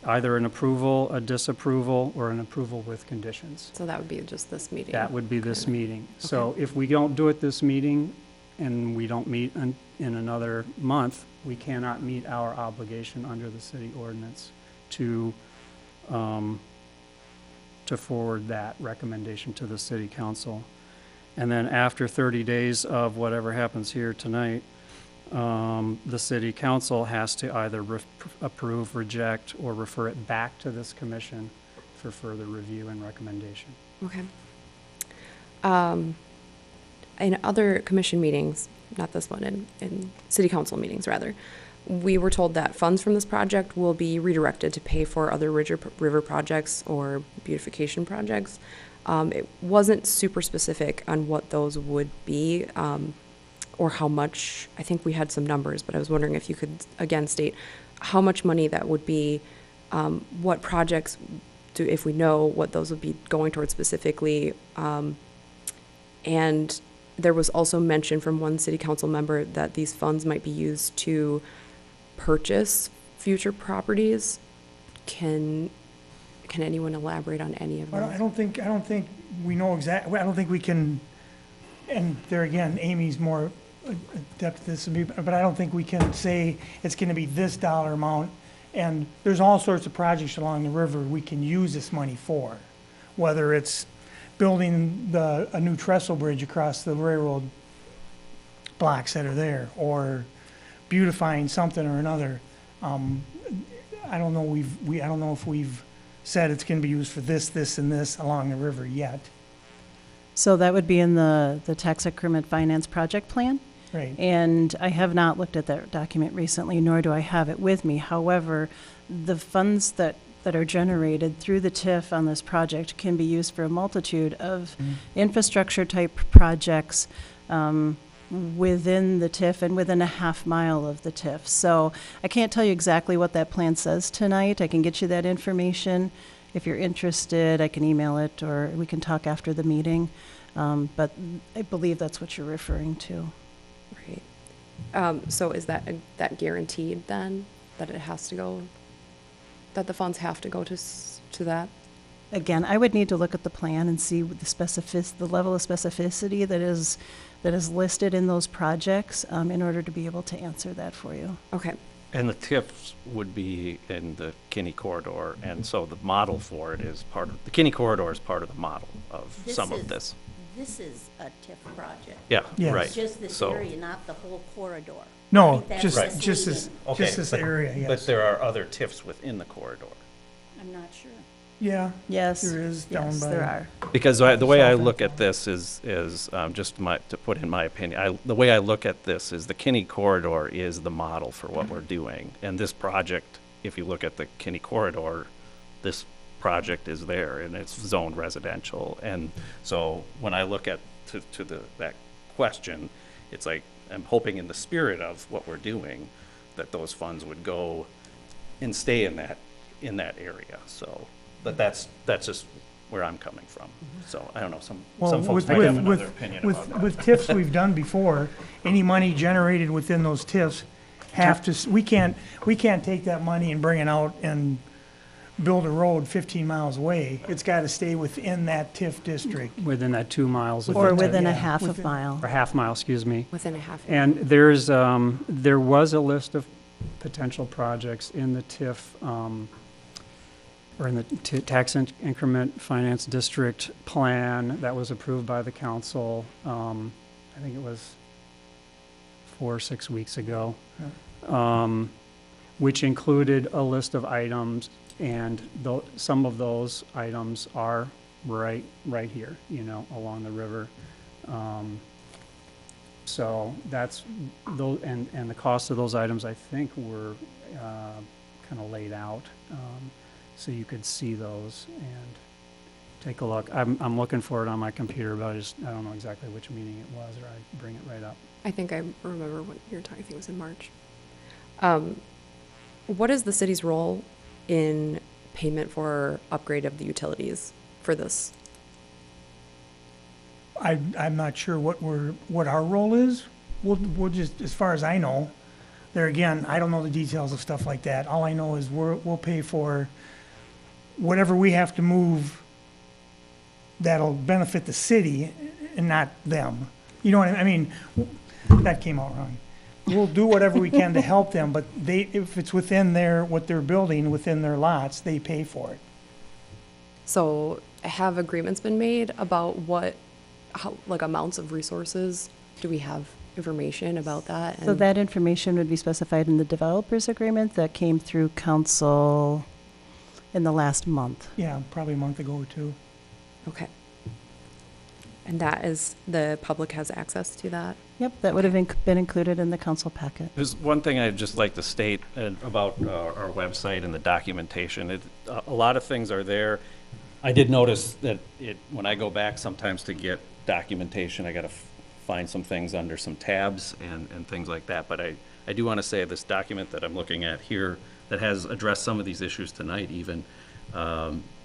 either an approval, a disapproval, or an approval with conditions. So that would be just this meeting? That would be this meeting. So if we don't do it this meeting and we don't meet in another month, we cannot meet our obligation under the city ordinance to forward that recommendation to the city council. And then after 30 days of whatever happens here tonight, the city council has to either approve, reject, or refer it back to this commission for further review and recommendation. Okay. In other commission meetings, not this one, in city council meetings rather, we were told that funds from this project will be redirected to pay for other river projects or beautification projects. It wasn't super specific on what those would be, or how much. I think we had some numbers, but I was wondering if you could again state how much money that would be, what projects if we know what those would be going towards specifically. And there was also mention from one city council member that these funds might be used to purchase future properties. Can anyone elaborate on any of that? I don't think we know exactly. I don't think we can. And there again, Amy's more adept at this than me, but I don't think we can say it's going to be this dollar amount. And there's all sorts of projects along the river we can use this money for, whether it's building a new trestle bridge across the railroad blocks that are there, or beautifying something or another. I don't know. I don't know if we've said it's going to be used for this, and this along the river yet. So that would be in the tax increment finance project plan? Right. And I have not looked at that document recently, nor do I have it with me. However, the funds that are generated through the TIF on this project can be used for a multitude of infrastructure type projects within the TIF and within a half mile of the TIF. So I can't tell you exactly what that plan says tonight. I can get you that information. If you're interested, I can email it, or we can talk after the meeting. But I believe that's what you're referring to. Right. So is that guaranteed then, that it has to go, that the funds have to go to that? Again, I would need to look at the plan and see the level of specificity that is listed in those projects in order to be able to answer that for you. Okay. And the TIFs would be in the Kinney Corridor, and so the model for it is the Kinney Corridor is part of the model of some of this. This is a TIF project. Yeah, Yes. right. It's just this So- area, not the whole corridor. No, I think that's just misleading. this area. Yes. But there are other TIFs within the corridor. I'm not sure. Yeah. Yes. There is down Yes, by. there are. Because the way I South look end. at this is just to put in my opinion, the way I look at this is the Kinney Corridor is the model for what we're doing. And this project, if you look at the Kinney Corridor, this project is there and it's zoned residential. And so when I look at that question, it's like I'm hoping in the spirit of what we're doing that those funds would go and stay in that area. So, but that's just where I'm coming from. So, I don't know, some Well, folks with, might have with, another with, opinion about that. with TIFs we've done before, any money generated within those TIFs have to, we can't take that money and bring it out and build a road 15 miles away. It's got to stay within that TIF district. Within that 2 miles. of Or the TIF. within a yeah, half a within- mile. Or half mile, excuse me. Within a half. And there was a list of potential projects in the TIF, or in the tax increment finance district plan that was approved by the council. I think it was 4 or 6 weeks ago, which included a list of items, and some of those items are right here, along the river. So that's those, and the cost of those items, I think, were kind of laid out, so you could see those and take a look. I'm looking for it on my computer, but I don't know exactly which meeting it was, or I bring it right up. I think I remember what you're talking, I think it was in March. What is the city's role in payment for upgrade of the utilities for this? I'm not sure what our role is. We'll just, as far as I know, there again, I don't know the details of stuff like that. All I know is we'll pay for whatever we have to move that'll benefit the city and not them. You know what I mean? That came out wrong. We'll do whatever we can to help them, but if it's within what they're building, within their lots, they pay for it. So have agreements been made about how amounts of resources? Do we have information about that? So that information would be specified in the developer's agreement that came through council in the last month. Yeah, probably a month ago or two. Okay. And that is, the public has access to that? Yep, that would have been included in the council packet. There's one thing I'd just like to state about our website and the documentation. A lot of things are there. I did notice that when I go back sometimes to get documentation, I got to find some things under some tabs and things like that. But I do want to say this document that I'm looking at here that has addressed some of these issues tonight even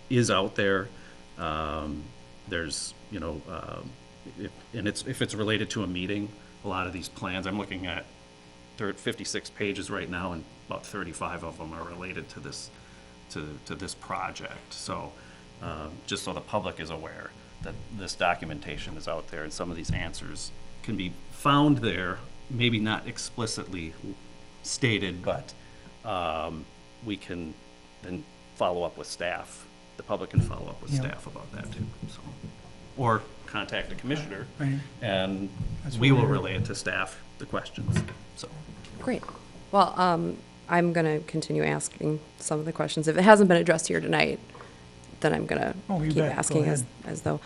is out there. There's, if it's related to a meeting, a lot of these plans, I'm looking at, they're at 56 pages right now, and about 35 of them are related to this project. So just so the public is aware that this documentation is out there, and some of these answers can be found there, maybe not explicitly stated, but we can then follow up with staff. The public can follow up with Yeah. staff about that too. So, or contact the commissioner, Right. and That's we what will we're- relay it to staff, the questions. So, Great. Well, I'm going to continue asking some of the questions. If it hasn't been addressed here tonight, then I'm going to Oh, you keep bet. Go asking ahead. as though.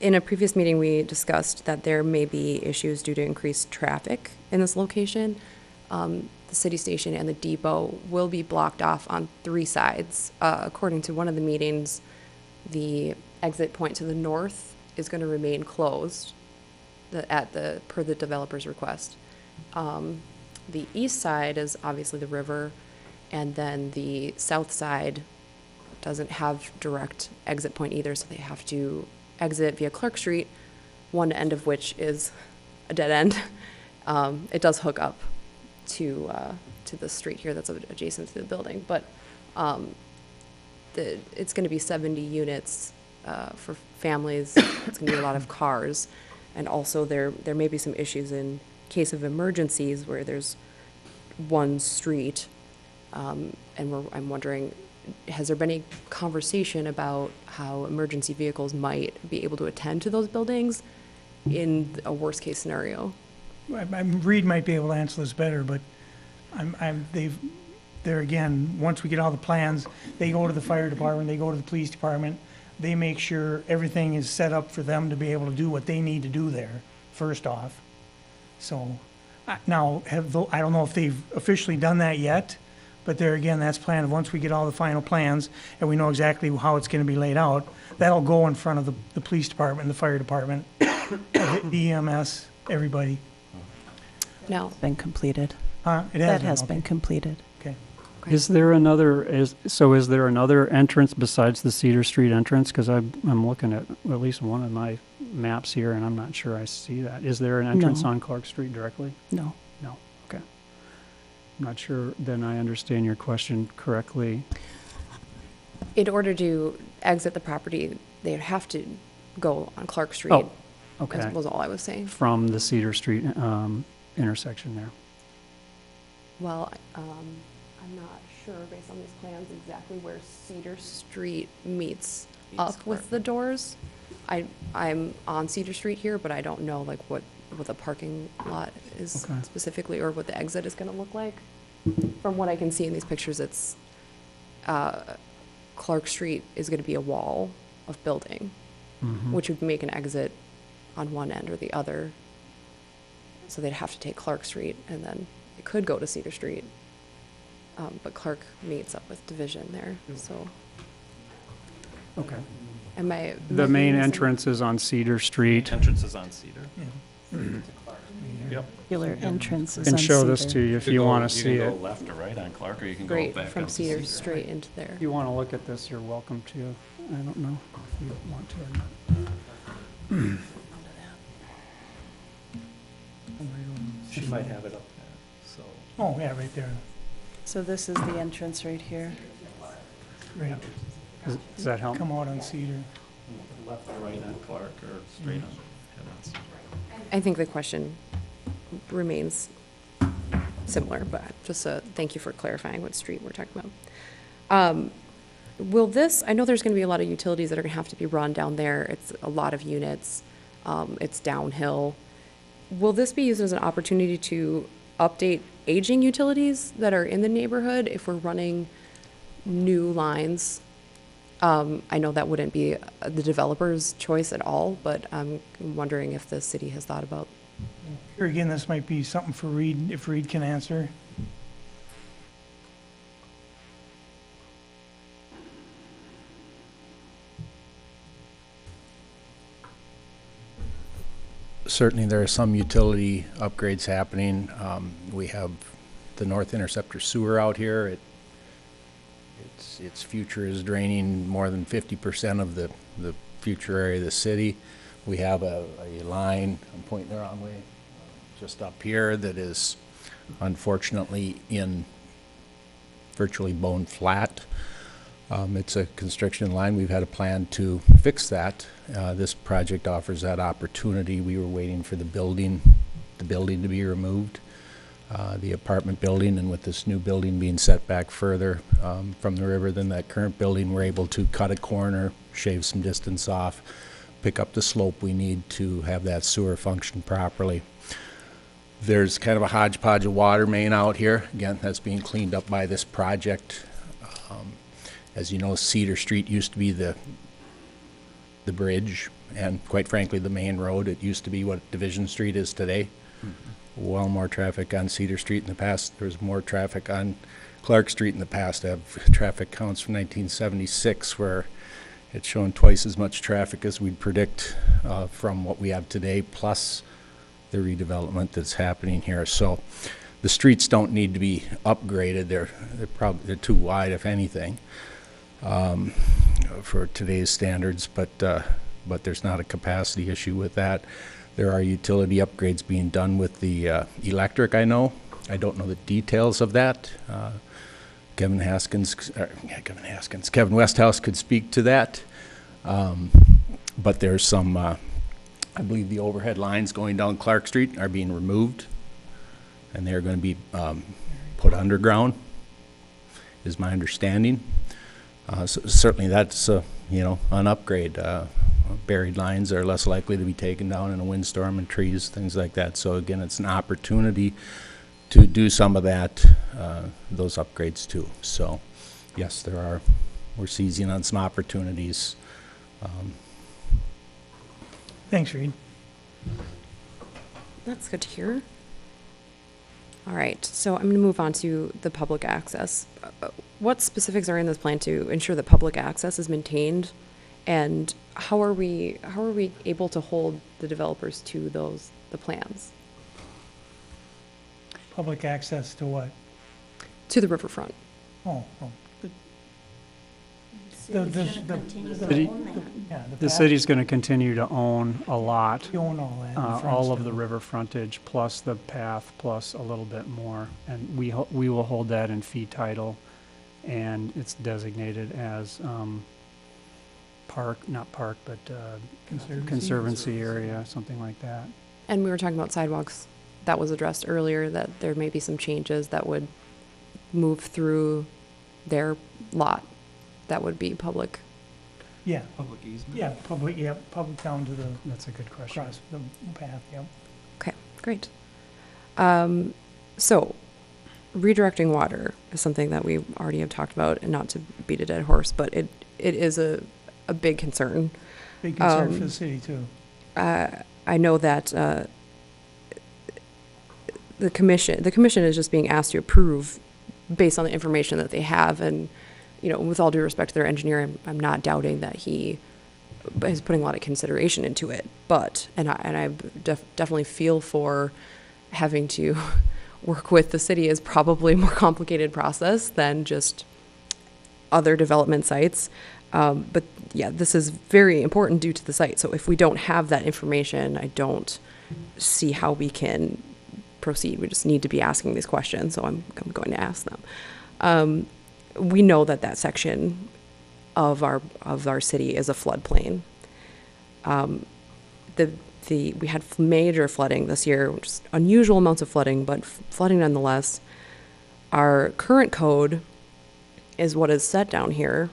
In a previous meeting, we discussed that there may be issues due to increased traffic in this location. The city station and the depot will be blocked off on 3 sides. According to one of the meetings, the exit point to the north is going to remain closed per the developer's request. The east side is obviously the river, and then the south side doesn't have direct exit point either, so they have to exit via Clark Street, one end of which is a dead end. It does hook up to the street here that's adjacent to the building, but it's going to be 70 units for families. It's going to be a lot of cars, and also there may be some issues in case of emergencies where there's one street, and I'm wondering, has there been any conversation about how emergency vehicles might be able to attend to those buildings in a worst case scenario? Reed might be able to answer this better, but there again, once we get all the plans, they go to the fire department, they go to the police department, they make sure everything is set up for them to be able to do what they need to do there, first off. So, now, I don't know if they've officially done that yet, but there again, that's planned. Once we get all the final plans and we know exactly how it's gonna be laid out, that'll go in front of the police department, the fire department, the EMS, everybody. No. Been completed. It has That been, has okay. been completed. Okay. Is there is there another entrance besides the Cedar Street entrance? Because I'm looking at least one of my maps here, and I'm not sure I see that. Is there an entrance No. on Clark Street directly? No. No, okay. I'm not sure then I understand your question correctly. In order to exit the property, they'd have to go on Clark Street. Oh, okay. Was all I was saying. From the Cedar Street intersection there. Well, I'm not sure based on these plans exactly where Cedar Street meets up with the doors. I'm on Cedar Street here, but I don't know like what the parking lot is Okay. specifically or what the exit is gonna look like. From what I can see in these pictures, it's, Clark Street is gonna be a wall of building, which would make an exit on one end or the other. So they'd have to take Clark Street and then it could go to Cedar Street. But Clark meets up with Division there, so. Okay. Am I? The main missing- entrance is on Cedar Street. Entrance is on Cedar. Yep. Regular entrance is And on show this Cedar. to you if you want to see You it. can go left or right on Clark, or you can go Great, back from up to Cedar straight into there. If you want to look at this, you're welcome to. I don't know if you want to or not. She might have it up there, so. Oh, yeah, right there. So this is the entrance right here. Right. Does that help? Come out on Cedar. Left or right on Clark, or straight on, head on Cedar. I think the question remains similar, but just thank you for clarifying what street we're talking about. Will this, I know there's going to be a lot of utilities that are going to have to be run down there. It's a lot of units. It's downhill. Will this be used as an opportunity to update aging utilities that are in the neighborhood if we're running new lines? I know that wouldn't be the developer's choice at all, but I'm wondering if the city has thought about. Here again, this might be something for Reed, if Reed can answer. Certainly, there are some utility upgrades happening. We have the North Interceptor sewer out here. Its future is draining more than 50% of the future area of the city. We have a line, I'm pointing the wrong way, just up here that is unfortunately in virtually bone flat. It's a construction line. We've had a plan to fix that. This project offers that opportunity. We were waiting for the building to be removed, the apartment building, and with this new building being set back further from the river than that current building, we're able to cut a corner, shave some distance off, pick up the slope we need to have that sewer function properly. There's kind of a hodgepodge of water main out here. Again, that's being cleaned up by this project. As you know, Cedar Street used to be the bridge, and quite frankly, the main road. It used to be what Division Street is today. Well more traffic on Cedar Street in the past. There was more traffic on Clark Street in the past. I have traffic counts from 1976 where it's shown twice as much traffic as we'd predict from what we have today, plus the redevelopment that's happening here. So the streets don't need to be upgraded. They're too wide, if anything, for today's standards, but there's not a capacity issue with that. There are utility upgrades being done with the electric, I know. I don't know the details of that. Kevin Westhouse could speak to that. But there's some, I believe the overhead lines going down Clark Street are being removed, and they're going to be put underground, is my understanding. So certainly that's, an upgrade. Buried lines are less likely to be taken down in a windstorm and trees, things like that. So again, it's an opportunity to do some of that, those upgrades too. So yes, we're seizing on some opportunities. Thanks, Reed. That's good to hear. All right, so I'm going to move on to the public access. What specifics are in this plan to ensure that public access is maintained, and how are we able to hold the developers to the plans? Public access to what? To the riverfront. Oh, oh. The City- yeah, The path, city's going to continue to own a lot, you own all that in front all of still. the river frontage, plus the path, plus a little bit more. And we will hold that in fee title, and it's designated as park, not park, but conservancy area, something like that. And we were talking about sidewalks. That was addressed earlier, that there may be some changes that would move through their lot. That would be public. Yeah, Public easement? yeah, public down to the, That's a good question. across the path, yep. Okay, great. So, redirecting water is something that we already have talked about, and not to beat a dead horse, but it is a big concern. Big concern for the city too. I know that the commission is just being asked to approve based on the information that they have, and with all due respect to their engineer, I'm not doubting that he is putting a lot of consideration into it. But I definitely feel for having to work with the city is probably a more complicated process than just other development sites. But yeah, this is very important due to the site. So if we don't have that information, I don't see how we can proceed. We just need to be asking these questions. So I'm going to ask them. We know that section of our city is a floodplain. We had major flooding this year, which is unusual amounts of flooding, but flooding nonetheless. Our current code is what is set down here,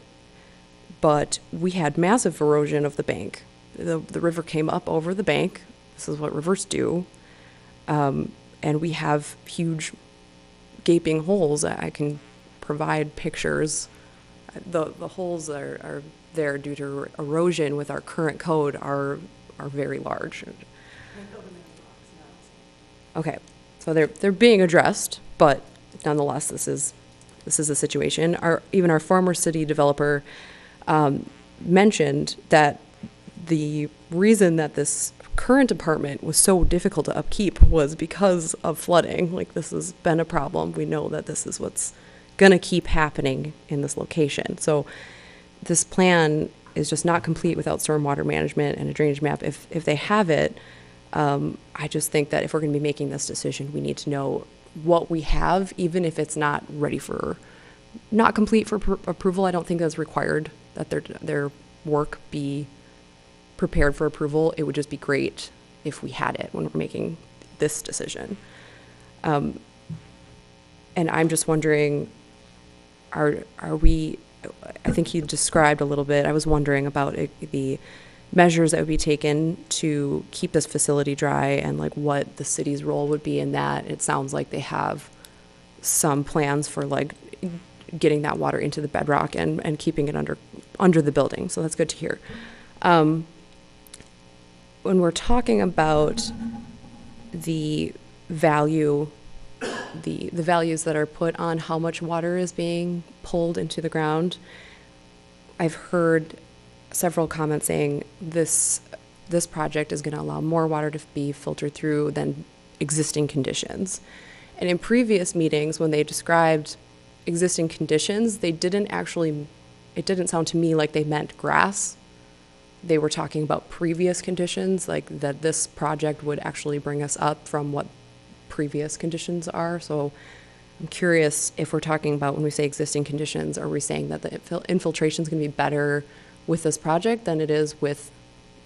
but we had massive erosion of the bank. The river came up over the bank. This is what rivers do. And we have huge gaping holes. I can provide pictures. The holes are there due to erosion with our current code are very large. Okay, so they're being addressed, but nonetheless, this is a situation. Even our former city developer mentioned that the reason that this current apartment was so difficult to upkeep was because of flooding. Like, this has been a problem. We know that this is what's going to keep happening in this location. So this plan is just not complete without stormwater management and a drainage map. If they have it, I just think that if we're going to be making this decision, we need to know what we have, even if it's not not complete for approval. I don't think that's required that their work be prepared for approval. It would just be great if we had it when we're making this decision. And I'm just wondering, are we, I think he described a little bit, I was wondering about the measures that would be taken to keep this facility dry and like what the city's role would be in that. It sounds like they have some plans for like getting that water into the bedrock and keeping it under the building. So that's good to hear. When we're talking about the value, the values that are put on how much water is being pulled into the ground, I've heard several comments saying this project is going to allow more water to be filtered through than existing conditions. And in previous meetings, when they described existing conditions, it didn't sound to me like they meant grass. They were talking about previous conditions, like that this project would actually bring us up from what previous conditions are. So I'm curious if we're talking about, when we say existing conditions, are we saying that the infiltration is going to be better with this project than it is with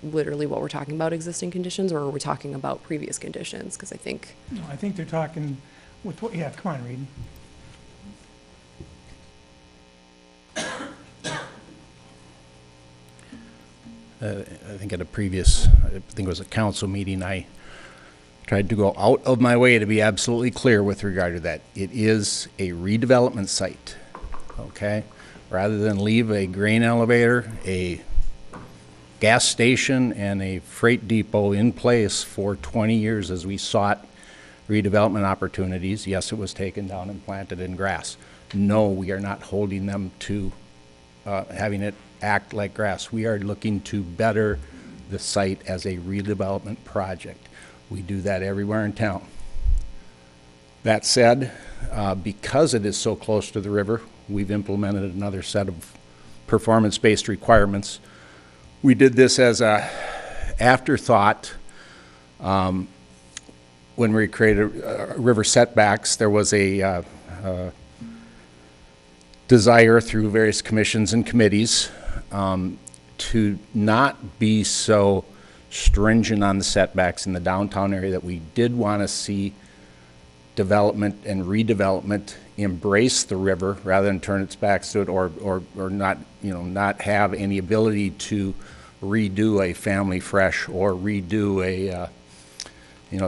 literally what we're talking about, existing conditions, or are we talking about previous conditions? Because I think... No, I think they're talking with what, yeah, come on, Reed. I think at a previous, I think it was a council meeting, I tried to go out of my way to be absolutely clear with regard to that. It is a redevelopment site, okay? Rather than leave a grain elevator, a gas station, and a freight depot in place for 20 years as we sought redevelopment opportunities, yes, it was taken down and planted in grass. No, we are not holding them to having it act like grass. We are looking to better the site as a redevelopment project. We do that everywhere in town. That said, because it is so close to the river, we've implemented another set of performance-based requirements. We did this as a afterthought. When we created river setbacks, there was a desire through various commissions and committees to not be so stringent on the setbacks in the downtown area, that we did want to see development and redevelopment embrace the river rather than turn its backs to it, or not, not have any ability to redo a Family Fresh or redo a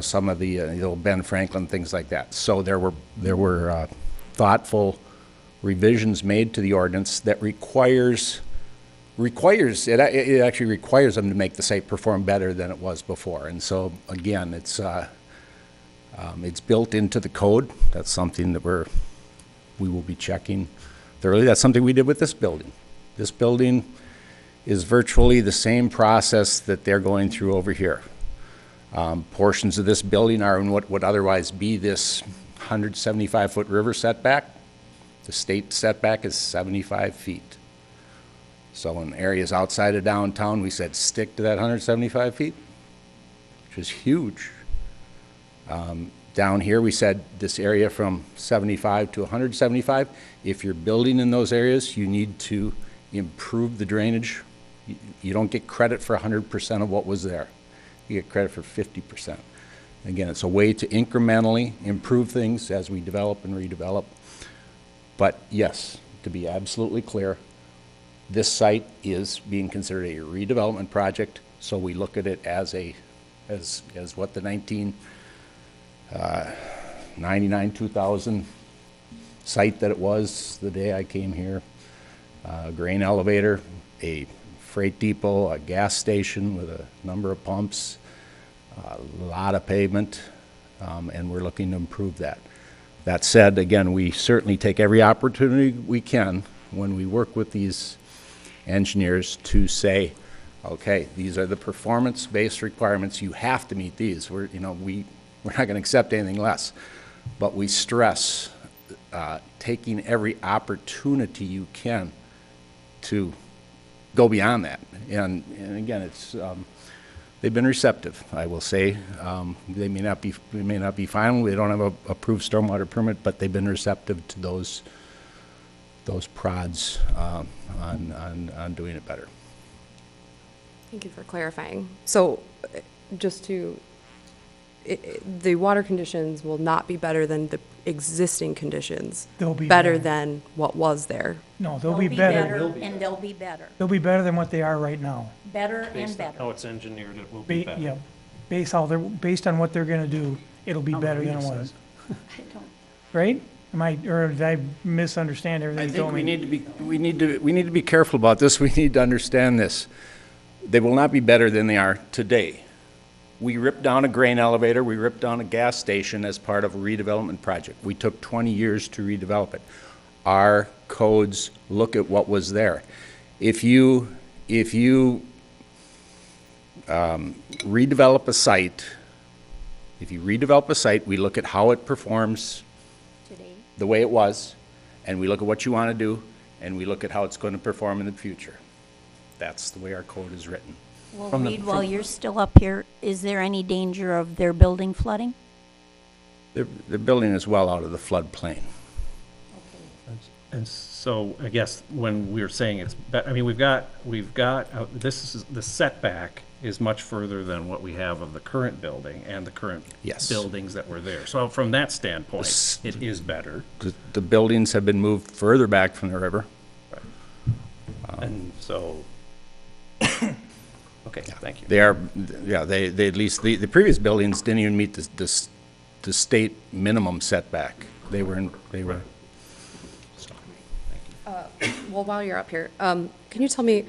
some of the old Ben Franklin, things like that. So there were thoughtful revisions made to the ordinance that it actually requires them to make the site perform better than it was before. And so again, it's built into the code. That's something that we will be checking thoroughly. That's something we did with this building. This building is virtually the same process that they're going through over here. Portions of this building are in what would otherwise be this 175-foot river setback. The state setback is 75 feet. So in areas outside of downtown, we said stick to that 175 feet, which is huge. Down here, we said this area from 75 to 175. If you're building in those areas, you need to improve the drainage. You don't get credit for 100% of what was there. You get credit for 50%. Again, it's a way to incrementally improve things as we develop and redevelop. But yes, to be absolutely clear, this site is being considered a redevelopment project, so we look at it as what the 1999, 2000 site that it was the day I came here. A grain elevator, a freight depot, a gas station with a number of pumps, a lot of pavement, and we're looking to improve that. That said, again, we certainly take every opportunity we can when we work with these engineers to say, okay, these are the performance-based requirements. You have to meet these. We're not going to accept anything less. But we stress taking every opportunity you can to go beyond that. And again, it's they've been receptive, I will say. They may not be final. They don't have a approved stormwater permit, but they've been receptive to those prods on doing it better. Thank you for clarifying. So just to, the water conditions will not be better than the existing conditions. They'll be better than what was there. No, they'll be better. And they'll be better. They'll be better than what they are right now. Better and Based on better. how it's engineered, it will be better. Yeah, based on what they're gonna do, it'll be better than it was. I don't. Right? Or did I misunderstand everything I you think told me? we need to be careful about this. We need to understand this. They will not be better than they are today. We ripped down a grain elevator, we ripped down a gas station as part of a redevelopment project. We took 20 years to redevelop it. Our codes look at what was there. If you redevelop a site, we look at how it performs Today. the way it was, and we look at what you want to do, and we look at how it's going to perform in the future. That's the way our code is written. Well, Reed, while you're still up here, is there any danger of their building flooding? The building is well out of the floodplain. And so I guess when we're saying it's, I mean, we've got, the setback is much further than what we have of the current building and the current Yes. buildings that were there. So from that standpoint, it is better. The buildings have been moved further back from the river. And so, okay, thank you. They are, yeah, they at least, the previous buildings didn't even meet the state minimum setback. They were. Well, while you're up here, can you tell me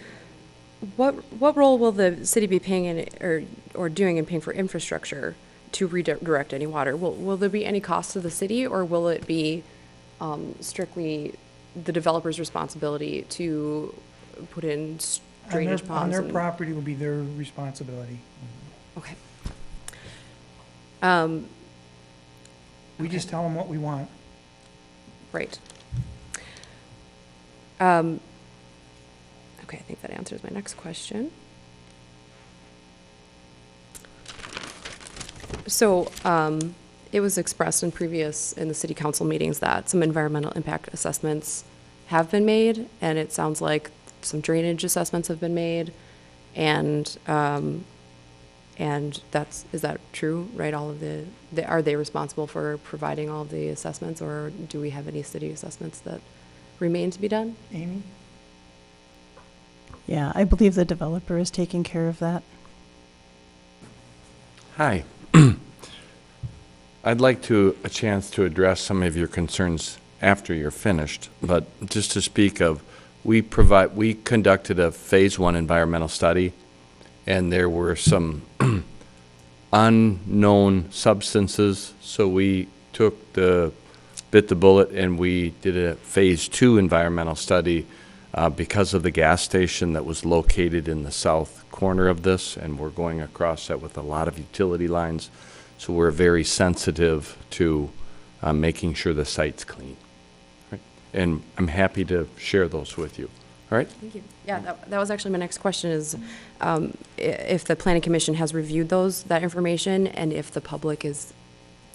what role will the city be paying in or doing in paying for infrastructure to redirect any water? Will there be any cost to the city, or will it be strictly the developer's responsibility to put in drainage ponds? On their property will be their responsibility. Okay. We just tell them what we want. Right. Okay, I think that answers my next question. So, it was expressed in the city council meetings that some environmental impact assessments have been made, and it sounds like some drainage assessments have been made, and is that true, right? All of are they responsible for providing all of the assessments, or do we have any city assessments that remain to be done? Amy? Yeah, I believe the developer is taking care of that. Hi. I'd like a chance to address some of your concerns after you're finished, but just to speak of, we conducted a phase 1 environmental study, and there were some unknown substances, so we bit the bullet and we did a phase 2 environmental study because of the gas station that was located in the south corner of this, and we're going across that with a lot of utility lines. So we're very sensitive to making sure the site's clean. Right? And I'm happy to share those with you. All right? Thank you. Yeah, that was actually my next question is if the Planning Commission has reviewed that information, and if the public is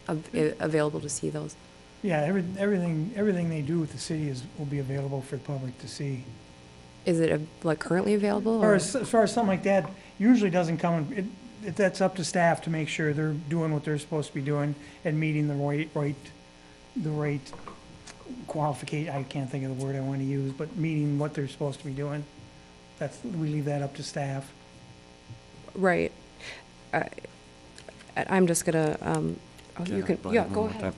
available to see those. Yeah, everything they do with the city will be available for the public to see. Is it like currently available? As far as something like that, usually doesn't come, that's up to staff to make sure they're doing what they're supposed to be doing and meeting the right qualification, I can't think of the word I want to use, but meeting what they're supposed to be doing. We leave that up to staff. Right. I'm just gonna, go ahead.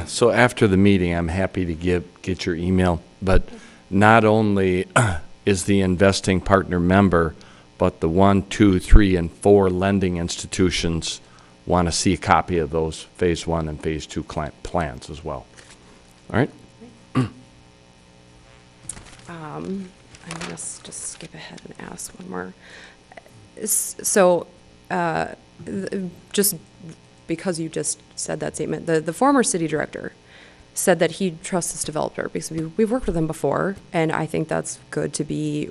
So after the meeting, I'm happy to get your email, but not only is the investing partner member, but the 1, 2, 3, and 4 lending institutions want to see a copy of those phase 1 and phase 2 plans as well. All right? I'm going to just skip ahead and ask one more. So, just because you just said that statement, the former city director said that he trusts this developer because we've worked with him before, and I think that's good to be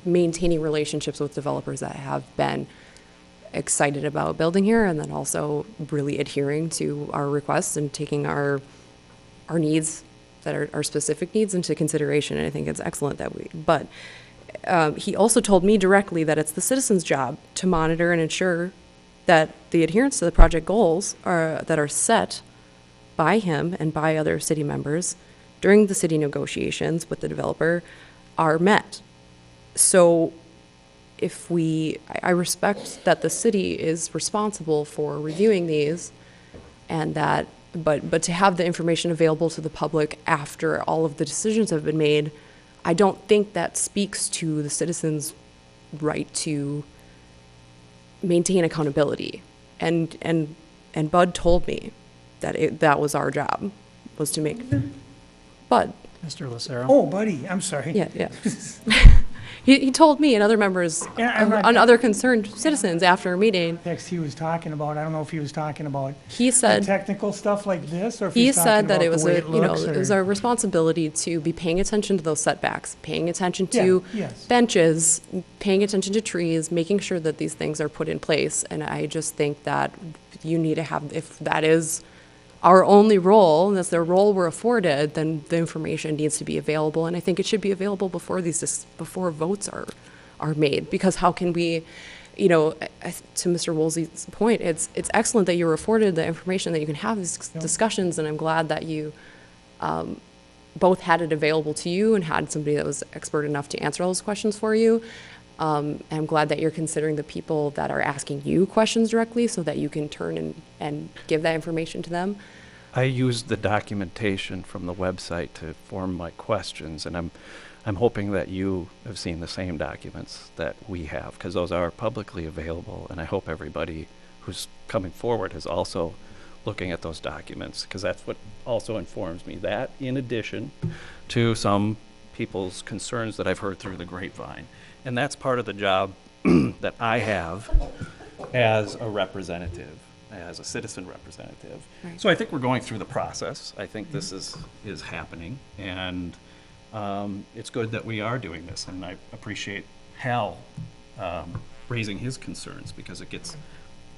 maintaining relationships with developers that have been excited about building here, and then also really adhering to our requests and taking our needs that are our specific needs into consideration. And I think it's excellent that but he also told me directly that it's the citizens' job to monitor and ensure that the adherence to the project goals that are set by him and by other city members during the city negotiations with the developer are met. So I respect that the city is responsible for reviewing these, and that, but to have the information available to the public after all of the decisions have been made, I don't think that speaks to the citizens' right to maintain accountability. And Bud told me that that was our job, was to make. Bud. Mr. Lucero? Oh, buddy, I'm sorry. Yeah. He told me and other members and other concerned citizens after a meeting. Text he was talking about, I don't know if he was talking about he said technical stuff like this, or if he he's talking said that about it was the way it looks, it was our responsibility to be paying attention to those setbacks, paying attention to yes. benches, paying attention to trees, making sure that these things are put in place. And I just think that you need to have, if that is our only role, and that's the role we're afforded, then the information needs to be available. And I think it should be available before votes are made, because how can we, to Mr. Woolsey's point, it's excellent that you're afforded the information, that you can have these discussions, and I'm glad that you both had it available to you and had somebody that was expert enough to answer all those questions for you. And I'm glad that you're considering the people that are asking you questions directly so that you can turn and give that information to them. I used the documentation from the website to form my questions, and I'm hoping that you have seen the same documents that we have, because those are publicly available, and I hope everybody who's coming forward is also looking at those documents, because that's what also informs me. That, in addition to some people's concerns that I've heard through the grapevine. And that's part of the job that I have as a representative, as a citizen representative. Right. So I think we're going through the process. I think this is happening. And it's good that we are doing this, and I appreciate Hal raising his concerns, because it gets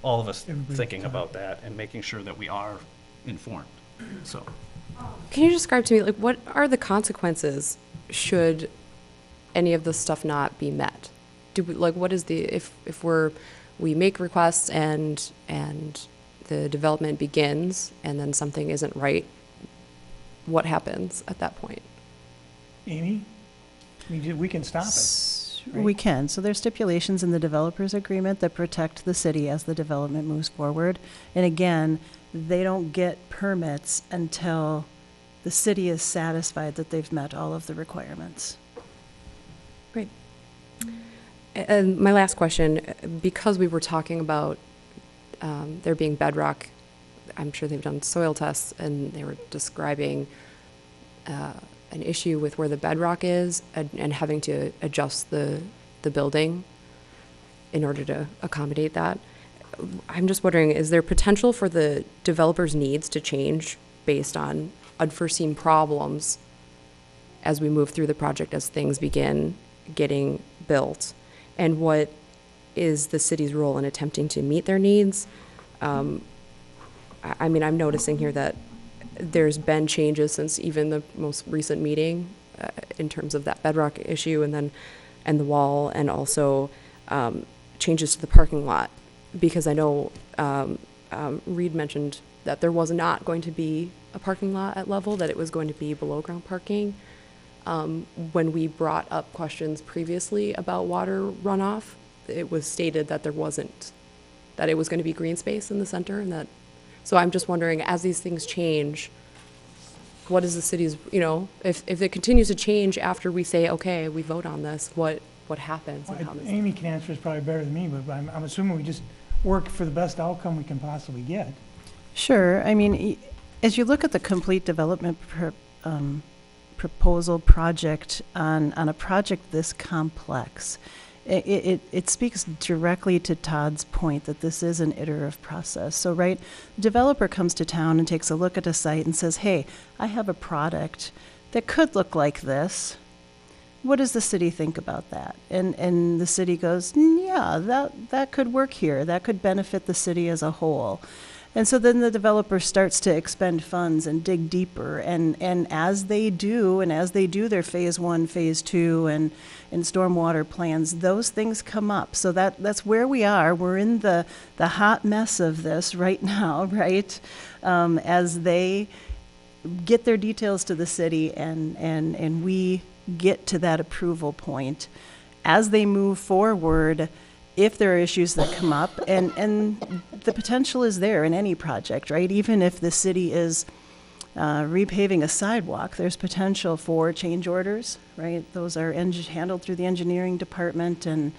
all of us thinking about that and making sure that we are informed, so. Can you describe to me, like, what are the consequences should any of this stuff not be met? Do we, like, what is the, if we make requests and the development begins and then something isn't right, what happens at that point? Amy, we can stop it. Right? We can. So there's stipulations in the developer's agreement that protect the city as the development moves forward. And again, they don't get permits until the city is satisfied that they've met all of the requirements. Great. And my last question, because we were talking about there being bedrock, I'm sure they've done soil tests, and they were describing an issue with where the bedrock is and having to adjust the building in order to accommodate that. I'm just wondering, is there potential for the developer's needs to change based on unforeseen problems as we move through the project, as things begin getting built? And what is the city's role in attempting to meet their needs? I mean, I'm noticing here that there's been changes since even the most recent meeting in terms of that bedrock issue, and the wall, and also changes to the parking lot. Because I know Reed mentioned that there was not going to be a parking lot at level, that it was going to be below ground parking. When we brought up questions previously about water runoff, it was stated that there wasn't, that it was going to be green space in the center, and that, so I'm just wondering, as these things change, what is the city's, you know, if it continues to change after we say, okay, we vote on this, what happens? And how does Amy can answer this probably better than me, but I'm assuming we just work for the best outcome we can possibly get. Sure. I mean, as you look at the complete development proposal project on a project this complex, it speaks directly to Todd's point that this is an iterative process. So, right, the developer comes to town and takes a look at a site and says, hey, I have a product that could look like this. What does the city think about that? And the city goes, yeah, that could work here. That could benefit the city as a whole. And so then the developer starts to expend funds and dig deeper. And as they do, their phase 1, phase 2, and stormwater plans, those things come up. So that's where we are. We're in the hot mess of this right now, right? As they get their details to the city and we get to that approval point. As they move forward, if there are issues that come up, and the potential is there in any project, right? Even if the city is repaving a sidewalk, there's potential for change orders, right? Those are handled through the engineering department, and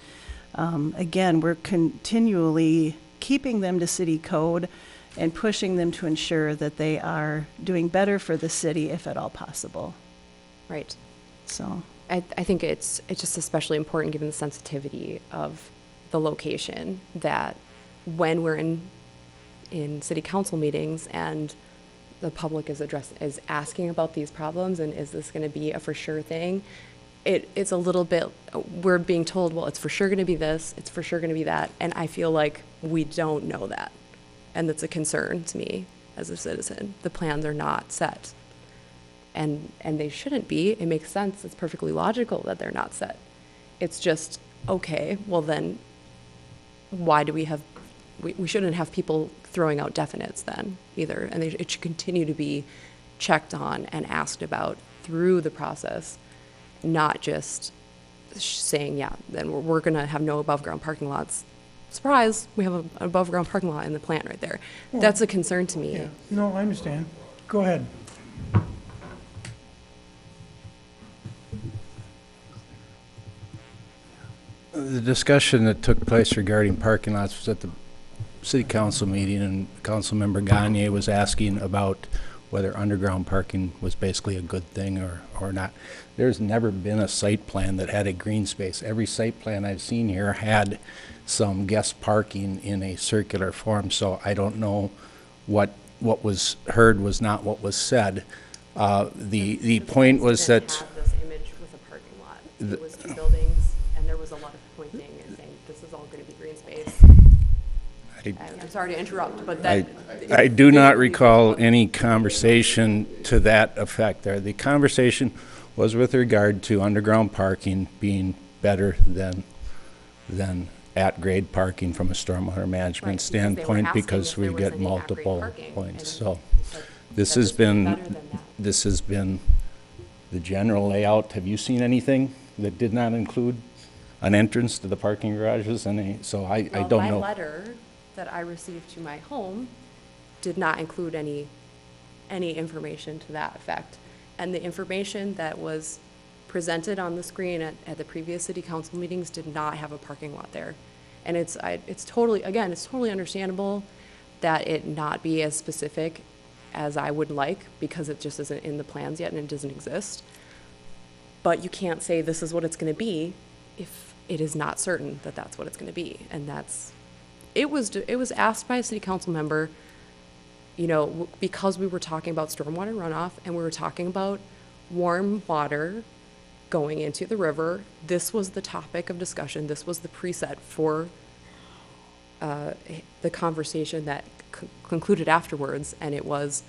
again, we're continually keeping them to city code and pushing them to ensure that they are doing better for the city if at all possible. Right. So I think it's just especially important, given the sensitivity of the location, that when we're in city council meetings and the public is asking about these problems and is this going to be a for sure thing, it's a little bit, we're being told, well, it's for sure going to be this, it's for sure going to be that, and I feel like we don't know that, and that's a concern to me as a citizen. The plans are not set, and they shouldn't be. It makes sense. It's perfectly logical that they're not set. It's just, okay, well then, why do we have, we shouldn't have people throwing out definites then either, and it should continue to be checked on and asked about through the process, not just saying, yeah, then we're going to have no above ground parking lots. Surprise, we have an above ground parking lot in the plant right there. Well, that's a concern to me. Yeah. No, I understand. Go ahead. The discussion that took place regarding parking lots was at the city council meeting, and Councilmember Gagne was asking about whether underground parking was basically a good thing or not. There's never been a site plan that had a green space. Every site plan I've seen here had some guest parking in a circular form, so I don't know what was heard was not what was said. The point was that parking lot. It was 2 buildings, and there was a lot of pointing and saying, this is all going to be green space. I'm sorry to interrupt, but that. I do not recall any conversation to that effect there. The conversation was with regard to underground parking being better than at-grade parking from a stormwater management standpoint, because we get multiple points. So this has been the general layout. Have you seen anything that did not include an entrance to the parking garages? So I don't know. My letter that I received to my home did not include any information to that effect. And the information that was presented on the screen at the previous city council meetings did not have a parking lot there. And it's totally understandable that it not be as specific as I would like, because it just isn't in the plans yet and it doesn't exist. But you can't say this is what it's going to be if it is not certain that that's what it's going to be. And it was asked by a city council member, because we were talking about stormwater runoff and we were talking about warm water going into the river. This was the topic of discussion. This was the preset for the conversation that concluded afterwards. And it was,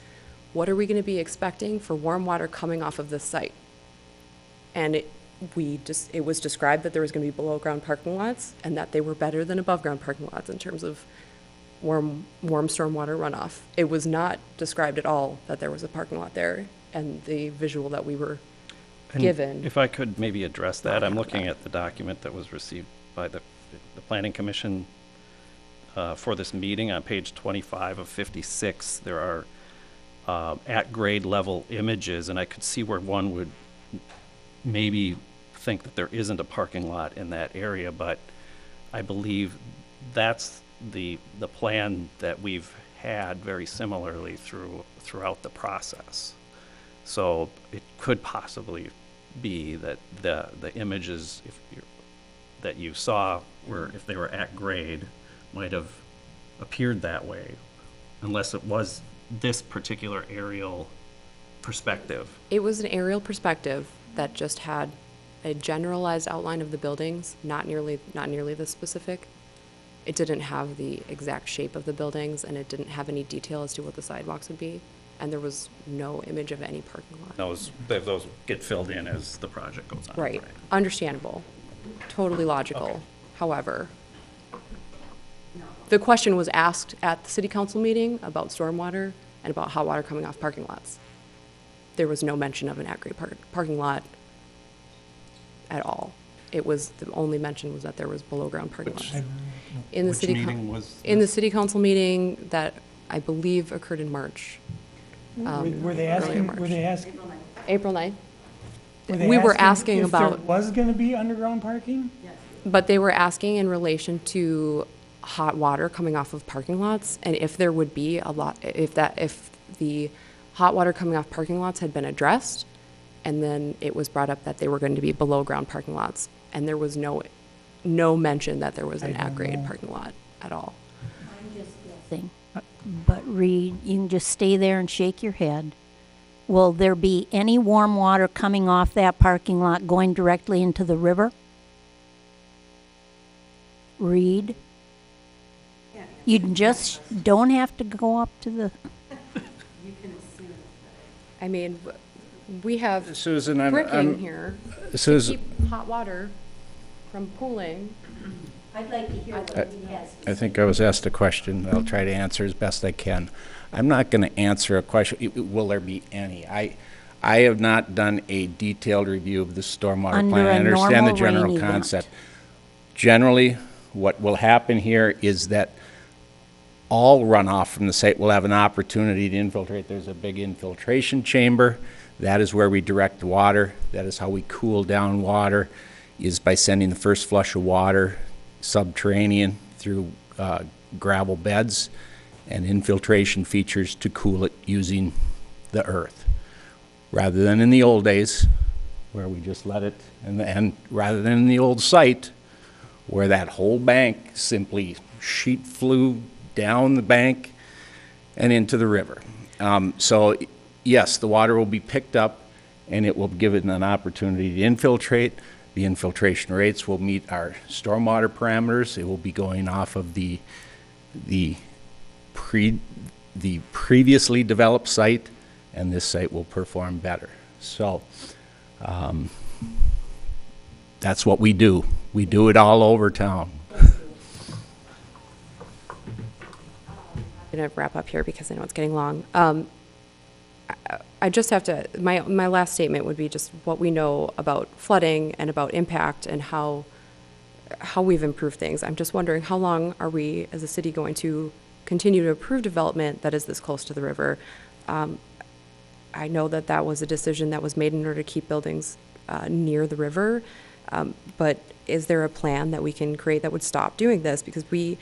what are we going to be expecting for warm water coming off of this site? And it was described that there was going to be below ground parking lots and that they were better than above ground parking lots in terms of warm stormwater runoff. It was not described at all that there was a parking lot there, and the visual that we were given. If I could maybe address that, I'm looking at the document that was received by the Planning Commission for this meeting. On page 25 of 56, there are at grade level images, and I could see where one would maybe think that there isn't a parking lot in that area, but I believe that's the plan that we've had very similarly throughout the process. So it could possibly be that the images that you saw if they were at grade, might have appeared that way, unless it was this particular aerial perspective. It was an aerial perspective that just had a generalized outline of the buildings, not nearly the specific. It didn't have the exact shape of the buildings, and it didn't have any detail as to what the sidewalks would be, and there was no image of any parking lot. Those get filled in as the project goes on. Right. Understandable. Totally logical. Okay. However, the question was asked at the city council meeting about stormwater and about hot water coming off parking lots. There was no mention of an at-grade parking lot at all. The only mention was that there was below-ground parking lots. In the city council meeting that I believe occurred in March. Were they asking? April 9th. We were asking about. If there was going to be underground parking? Yes. But they were asking in relation to hot water coming off of parking lots, and if there would be if the hot water coming off parking lots had been addressed, and then it was brought up that they were going to be below ground parking lots, and there was no mention that there was an at-grade parking lot at all. I'm just guessing. But Reed, you can just stay there and shake your head. Will there be any warm water coming off that parking lot going directly into the river? Reed? You just don't have to go up to the... I mean, we have Susan, bricking here to keep hot water from pooling. I'd like to hear what he has. I think I was asked a question. I'll try to answer as best I can. I'm not going to answer a question, will there be any? I have not done a detailed review of the stormwater plan. I understand the general concept. Generally, what will happen here is that all runoff from the site will have an opportunity to infiltrate. There's a big infiltration chamber. That is where we direct the water. That is how we cool down water, is by sending the first flush of water subterranean through gravel beds and infiltration features to cool it using the earth. Rather than in the old days, where we just let it, and rather than in the old site, where that whole bank simply sheet flew down the bank and into the river. So yes, the water will be picked up and it will give it an opportunity to infiltrate. The infiltration rates will meet our stormwater parameters. It will be going off of the previously developed site, and this site will perform better. So that's what we do. We do it all over town. I'm going to wrap up here because I know it's getting long. I just have to, my last statement would be just what we know about flooding and about impact and how we've improved things. I'm just wondering, how long are we as a city going to continue to approve development that is this close to the river? I know that that was a decision that was made in order to keep buildings near the river, but is there a plan that we can create that would stop doing this? Because we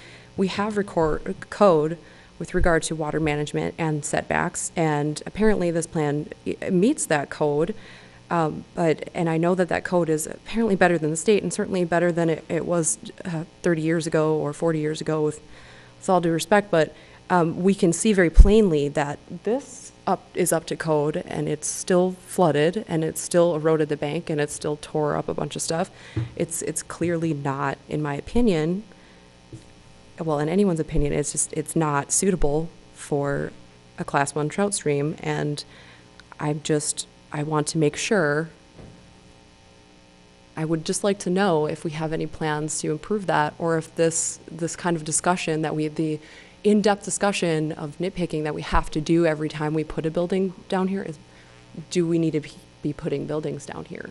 have code with regard to water management and setbacks, and apparently this plan meets that code. And I know that that code is apparently better than the state, and certainly better than it was 30 years ago or 40 years ago, with all due respect. But we can see very plainly that this is up to code, and it's still flooded, and it's still eroded the bank, and it's still tore up a bunch of stuff. It's clearly not, in my opinion, well, in anyone's opinion, it's not suitable for a Class 1 trout stream, and I want to make sure. I would just like to know if we have any plans to improve that, or if this kind of discussion the in-depth discussion of nitpicking that we have to do every time we put a building down here is, do we need to be putting buildings down here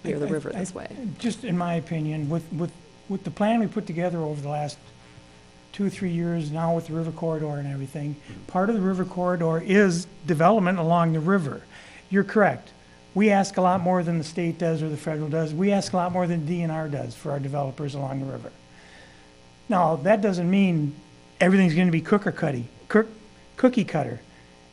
near the river this way? Just in my opinion, with the plan we put together over the last 2 or 3 years now with the river corridor and everything, part of the river corridor is development along the river. You're correct. We ask a lot more than the state does or the federal does. We ask a lot more than DNR does for our developers along the river. Now, that doesn't mean everything's going to be cookie cutter.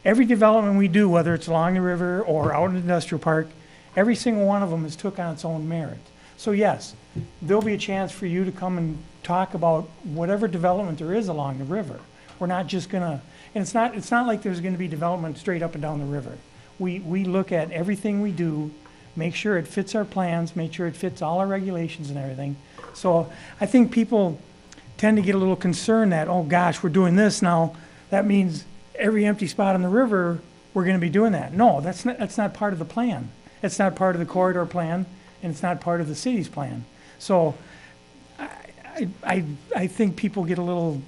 Every development we do, whether it's along the river or out in the industrial park, every single one of them is took on its own merit. So yes, there'll be a chance for you to come and talk about whatever development there is along the river. We're not just gonna, and it's not like there's gonna be development straight up and down the river. We look at everything we do, make sure it fits our plans, make sure it fits all our regulations and everything. So I think people tend to get a little concerned that, oh gosh, we're doing this now, that means every empty spot on the river, we're gonna be doing that. No, that's not part of the plan. It's not part of the corridor plan, and it's not part of the city's plan. So I think people get a little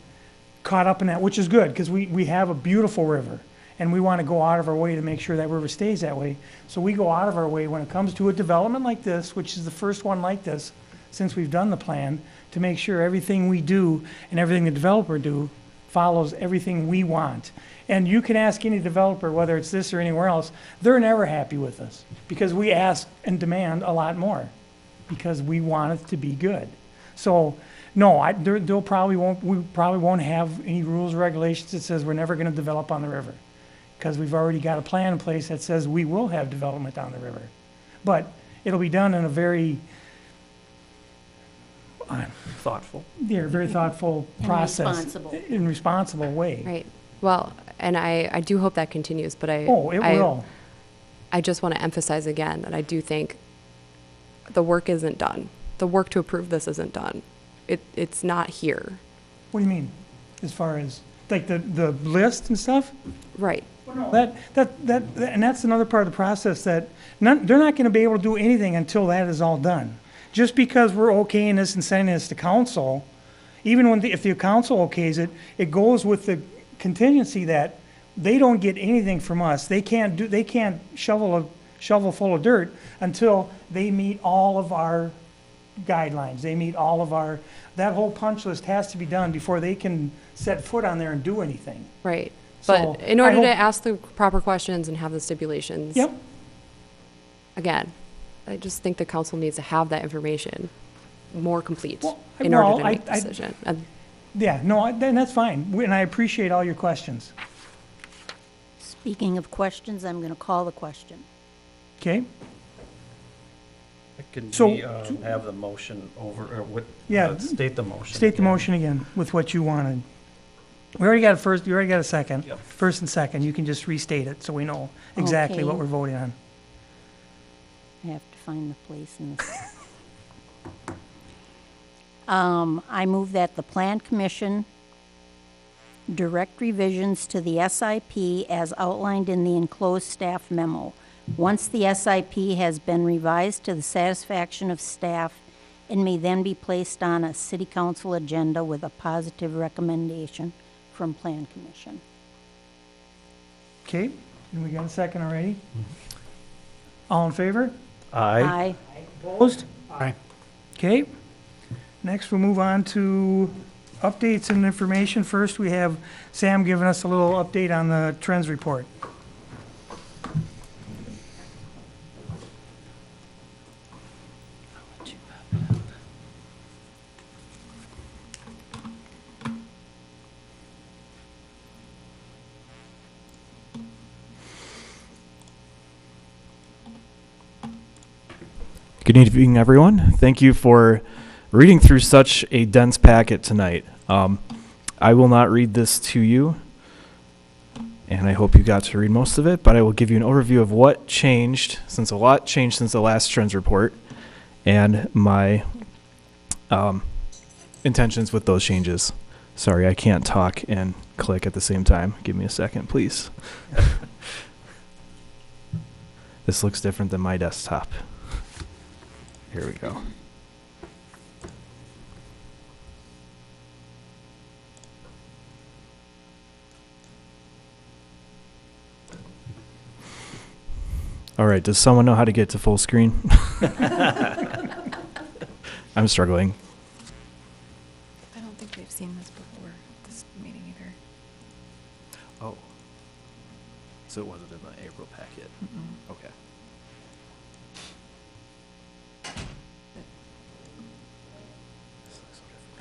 caught up in that, which is good, because we have a beautiful river, and we want to go out of our way to make sure that river stays that way. So we go out of our way when it comes to a development like this, which is the first one like this since we've done the plan, to make sure everything we do and everything the developer do follows everything we want. And you can ask any developer, whether it's this or anywhere else, they're never happy with us, because we ask and demand a lot more, because we want it to be good. So, no, we probably won't have any rules or regulations that says we're never going to develop on the river, because we've already got a plan in place that says we will have development on the river. But it'll be done in a very Thoughtful. yeah, very thoughtful And process. responsible. In responsible way. Right. Well, and I do hope that continues, but It will. I just want to emphasize again that I do think the work isn't done. The work to approve this isn't done. It's not here. What do you mean? As far as, like, the list and stuff? Right. And that's another part of the process that they're not gonna be able to do anything until that is all done. Just because we're okaying this and sending this to council, even if the council okays it, it goes with the contingency that they don't get anything from us. They can't shovel a shovel full of dirt until they meet all of our guidelines. They meet all of that whole punch list has to be done before they can set foot on there and do anything. Right. So, But in order I to hope- ask the proper questions and have the stipulations. Yep. Again, I just think the council needs to have that information more complete Well, in order well, to make a decision. And Yeah, no, and that's fine. And I appreciate all your questions. Speaking of questions, I'm going to call the question. Okay? Can So- we have the motion over, or what? Yeah. State the motion. State the again. motion again with what you wanted. We already got a first, you already got a second. Yep. First and second, you can just restate it so we know exactly what Okay. we're voting on. I have to find the place in this. I move that the Plan Commission direct revisions to the SIP as outlined in the enclosed staff memo. Once the SIP has been revised to the satisfaction of staff, it may then be placed on a city council agenda with a positive recommendation from Plan Commission. Okay, and we got a second already? All in favor? Aye. Opposed? Aye. Okay. Next, we'll move on to updates and information. First, we have Sam giving us a little update on the trends report. Good evening, everyone. Thank you for reading through such a dense packet tonight. I will not read this to you, and I hope you got to read most of it, but I will give you an overview of what changed, since a lot changed since the last trends report, and my intentions with those changes. Sorry, I can't talk and click at the same time. Give me a second, please. This looks different than my desktop. Here we go. All right, does someone know how to get to full screen? I'm struggling. I don't think we've seen this before, this meeting either. Oh. So it wasn't in the April packet? Okay.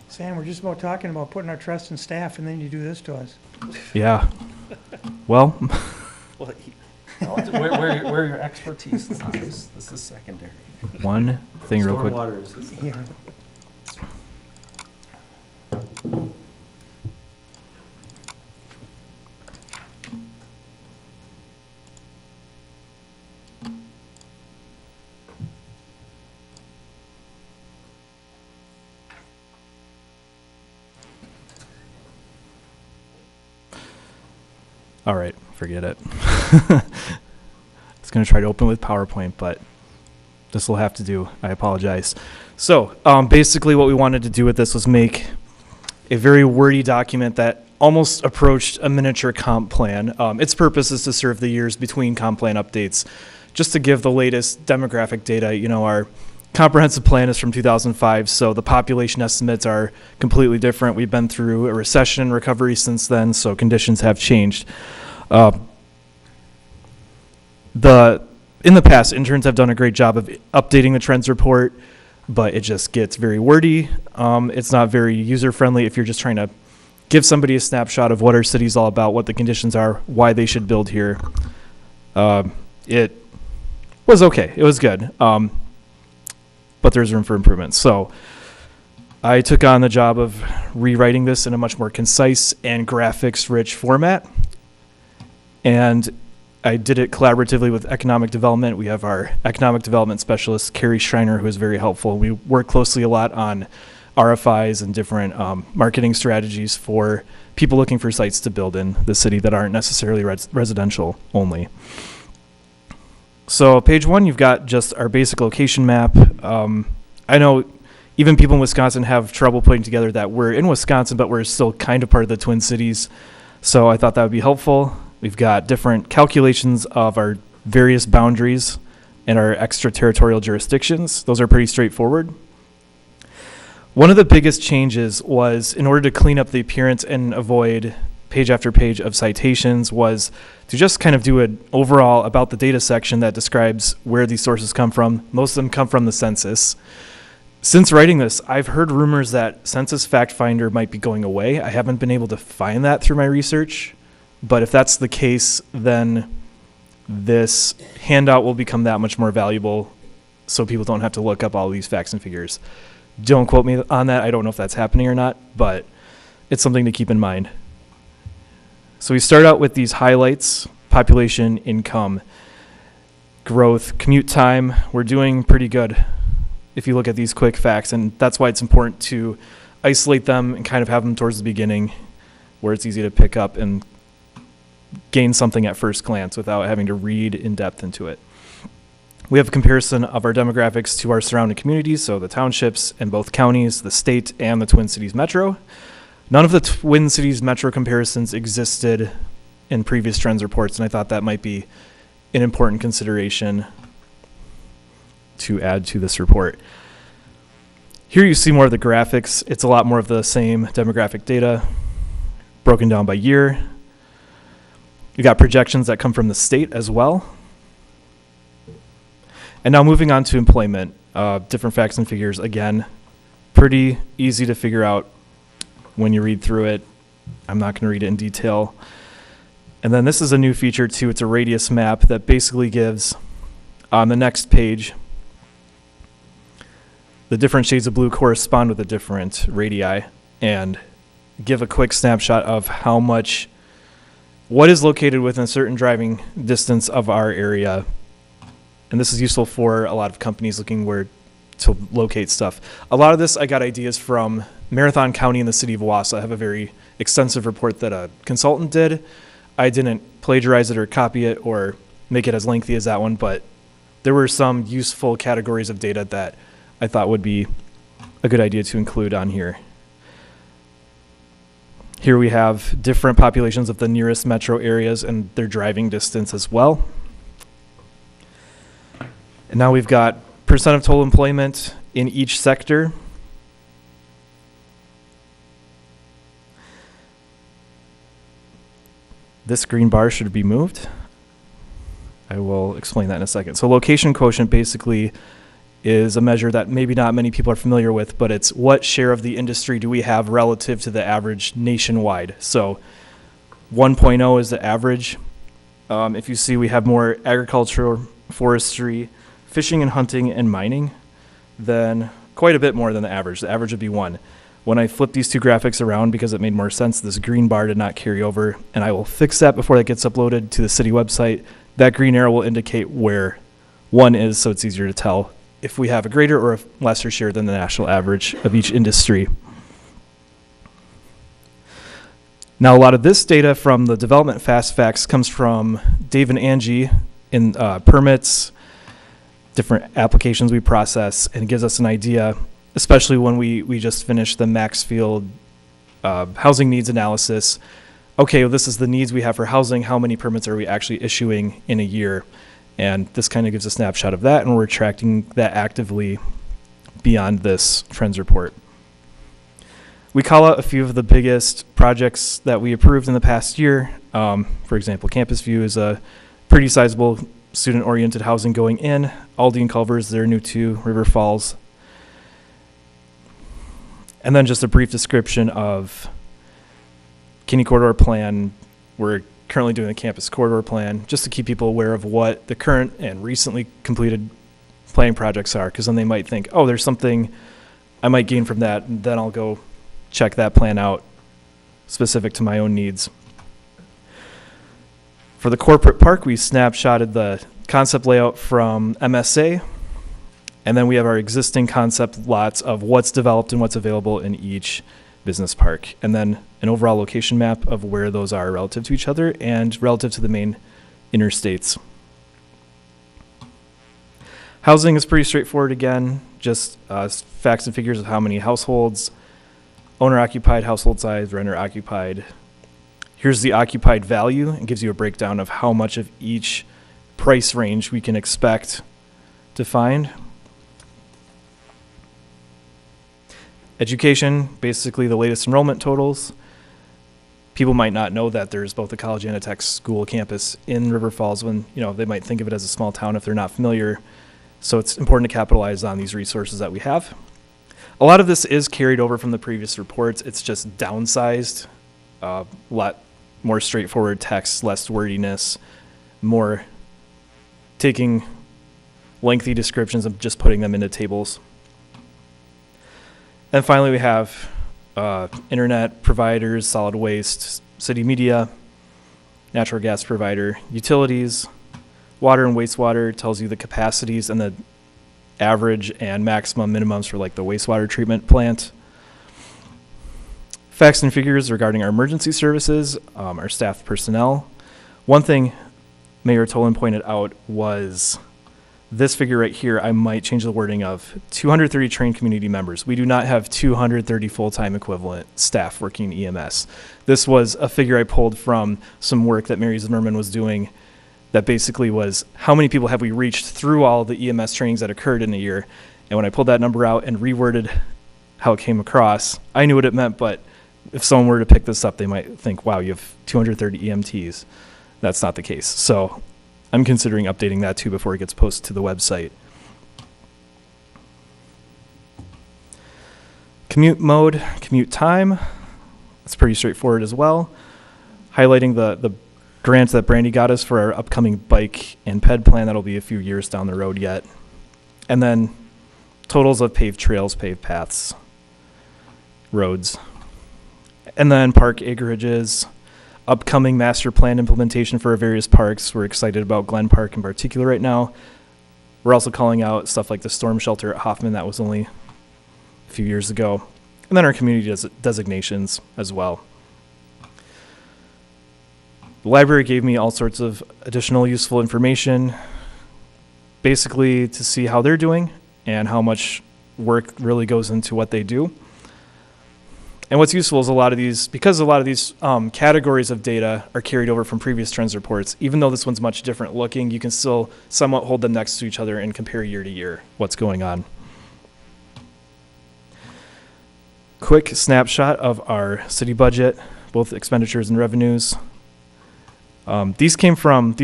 Sam, we're just about talking about putting our trust in staff, and then you do this to us. Yeah. Well. Where are your expertise lies? This is secondary. One thing real quick. Stormwater is Yeah. All right, forget it. I was going to try to open with PowerPoint, but this will have to do. I apologize. So basically what we wanted to do with this was make a very wordy document that almost approached a miniature comp plan. Its purpose is to serve the years between comp plan updates, just to give the latest demographic data. You know, our comprehensive plan is from 2005, so the population estimates are completely different. We've been through a recession and recovery since then, so conditions have changed. In the past, interns have done a great job of updating the trends report, but it just gets very wordy. It's not very user-friendly if you're just trying to give somebody a snapshot of what our city's all about, what the conditions are, why they should build here. It was okay. It was good. But there's room for improvement. So I took on the job of rewriting this in a much more concise and graphics-rich format. And I did it collaboratively with economic development. We have our economic development specialist, Carrie Schreiner, who is very helpful. We work closely a lot on RFIs and different marketing strategies for people looking for sites to build in the city that aren't necessarily residential only. So page one, you've got just our basic location map. I know even people in Wisconsin have trouble putting together that we're in Wisconsin, but we're still kind of part of the Twin Cities. So I thought that would be helpful. We've got different calculations of our various boundaries and our extraterritorial jurisdictions. Those are pretty straightforward. One of the biggest changes was, in order to clean up the appearance and avoid page after page of citations, was to just kind of do an overall about the data section that describes where these sources come from. Most of them come from the census. Since writing this, I've heard rumors that Census Fact Finder might be going away. I haven't been able to find that through my research, but if that's the case, then this handout will become that much more valuable so people don't have to look up all these facts and figures. Don't quote me on that. I don't know if that's happening or not, but it's something to keep in mind. So we start out with these highlights: population, income. growth, commute time, we're doing pretty good if you look at these quick facts, and that's why it's important to isolate them and kind of have them towards the beginning where it's easy to pick up and gain something at first glance without having to read in depth into it. We have a comparison of our demographics to our surrounding communities, so the townships in both counties, the state, and the Twin Cities Metro. None of the Twin Cities Metro comparisons existed in previous trends reports, and I thought that might be an important consideration to add to this report. Here you see more of the graphics. It's a lot more of the same demographic data broken down by year. You got projections that come from the state as well. And now moving on to employment, different facts and figures. Again, pretty easy to figure out when you read through it. I'm not going to read it in detail. And then this is a new feature too. It's a radius map that basically gives, on the next page, the different shades of blue correspond with the different radii and give a quick snapshot of how much, what is located within a certain driving distance of our area. And this is useful for a lot of companies looking where to locate stuff. A lot of this, I got ideas from Marathon County and the city of Wausau. I have a very extensive report that a consultant did. I didn't plagiarize it or copy it or make it as lengthy as that one, but there were some useful categories of data that I thought would be a good idea to include on here. Here we have different populations of the nearest metro areas and their driving distance as well. And now we've got percent of total employment in each sector. This green bar should be moved. I will explain that in a second. So location quotient basically is a measure that maybe not many people are familiar with, but it's what share of the industry do we have relative to the average nationwide. So 1.0 is the average. If you see, we have more agriculture, forestry, fishing and hunting, and mining, then quite a bit more than the average. The average would be 1. When I flip these two graphics around, because it made more sense, this green bar did not carry over, and I will fix that before that gets uploaded to the city website. That green arrow will indicate where 1 is, so it's easier to tell if we have a greater or a lesser share than the national average of each industry. Now, a lot of this data from the Development Fast Facts comes from Dave and Angie in permits, different applications we process, and it gives us an idea, especially when we just finished the Maxfield housing needs analysis. Okay, well, this is the needs we have for housing. How many permits are we actually issuing in a year? And this kind of gives a snapshot of that, and we're tracking that actively beyond this trends report. We call out a few of the biggest projects that we approved in the past year. For example, Campus View is a pretty sizable student-oriented housing going in. Aldi and Culver's, they're new to River Falls. And then just a brief description of Kinney Corridor Plan. We're currently doing the Campus Corridor Plan, just to keep people aware of what the current and recently completed planning projects are, because then they might think, oh, there's something I might gain from that, and then I'll go check that plan out specific to my own needs. For the corporate park, we snapshotted the concept layout from MSA, and then we have our existing concept lots of what's developed and what's available in each business park, and then an overall location map of where those are relative to each other and relative to the main interstates. Housing is pretty straightforward again, just facts and figures of how many households, owner-occupied, household size, renter-occupied. Here's the occupied value. It gives you a breakdown of how much of each price range we can expect to find. Education, basically the latest enrollment totals. People might not know that there's both a college and a tech school campus in River Falls when, they might think of it as a small town if they're not familiar. So it's important to capitalize on these resources that we have. A lot of this is carried over from the previous reports. It's just downsized, a lot more straightforward text, less wordiness, more taking lengthy descriptions and just putting them into tables. And finally, we have internet providers, solid waste, city media, natural gas provider, utilities, Water and wastewater tells you the capacities and the average and maximum minimums for like the wastewater treatment plant. Facts and figures regarding our emergency services, our staff personnel. One thing Mayor Tolan pointed out was this figure right here. I might change the wording of 230 trained community members. We do not have 230 full-time equivalent staff working EMS. This was a figure I pulled from some work that Mary Zimmerman was doing that basically was how many people have we reached through all the EMS trainings that occurred in a year. And when I pulled that number out and reworded how it came across, I knew what it meant, but if someone were to pick this up, they might think, wow, you have 230 EMTs. That's not the case. So I'm considering updating that too before it gets posted to the website. Commute mode, commute time. That's pretty straightforward as well. Highlighting the grants that Brandy got us for our upcoming bike and ped plan. That'll be a few years down the road yet. And then totals of paved trails, paved paths, roads. And then park acreages, upcoming master plan implementation for our various parks. We're excited about Glen Park in particular right now. We're also calling out stuff like the storm shelter at Hoffman. That was only a few years ago. And then our community designations as well. The library gave me all sorts of additional useful information, basically to see how they're doing and how much work really goes into what they do. And what's useful is because a lot of these categories of data are carried over from previous trends reports, even though this one's much different looking, you can still somewhat hold them next to each other and compare year to year what's going on. Quick snapshot of our city budget, both expenditures and revenues. These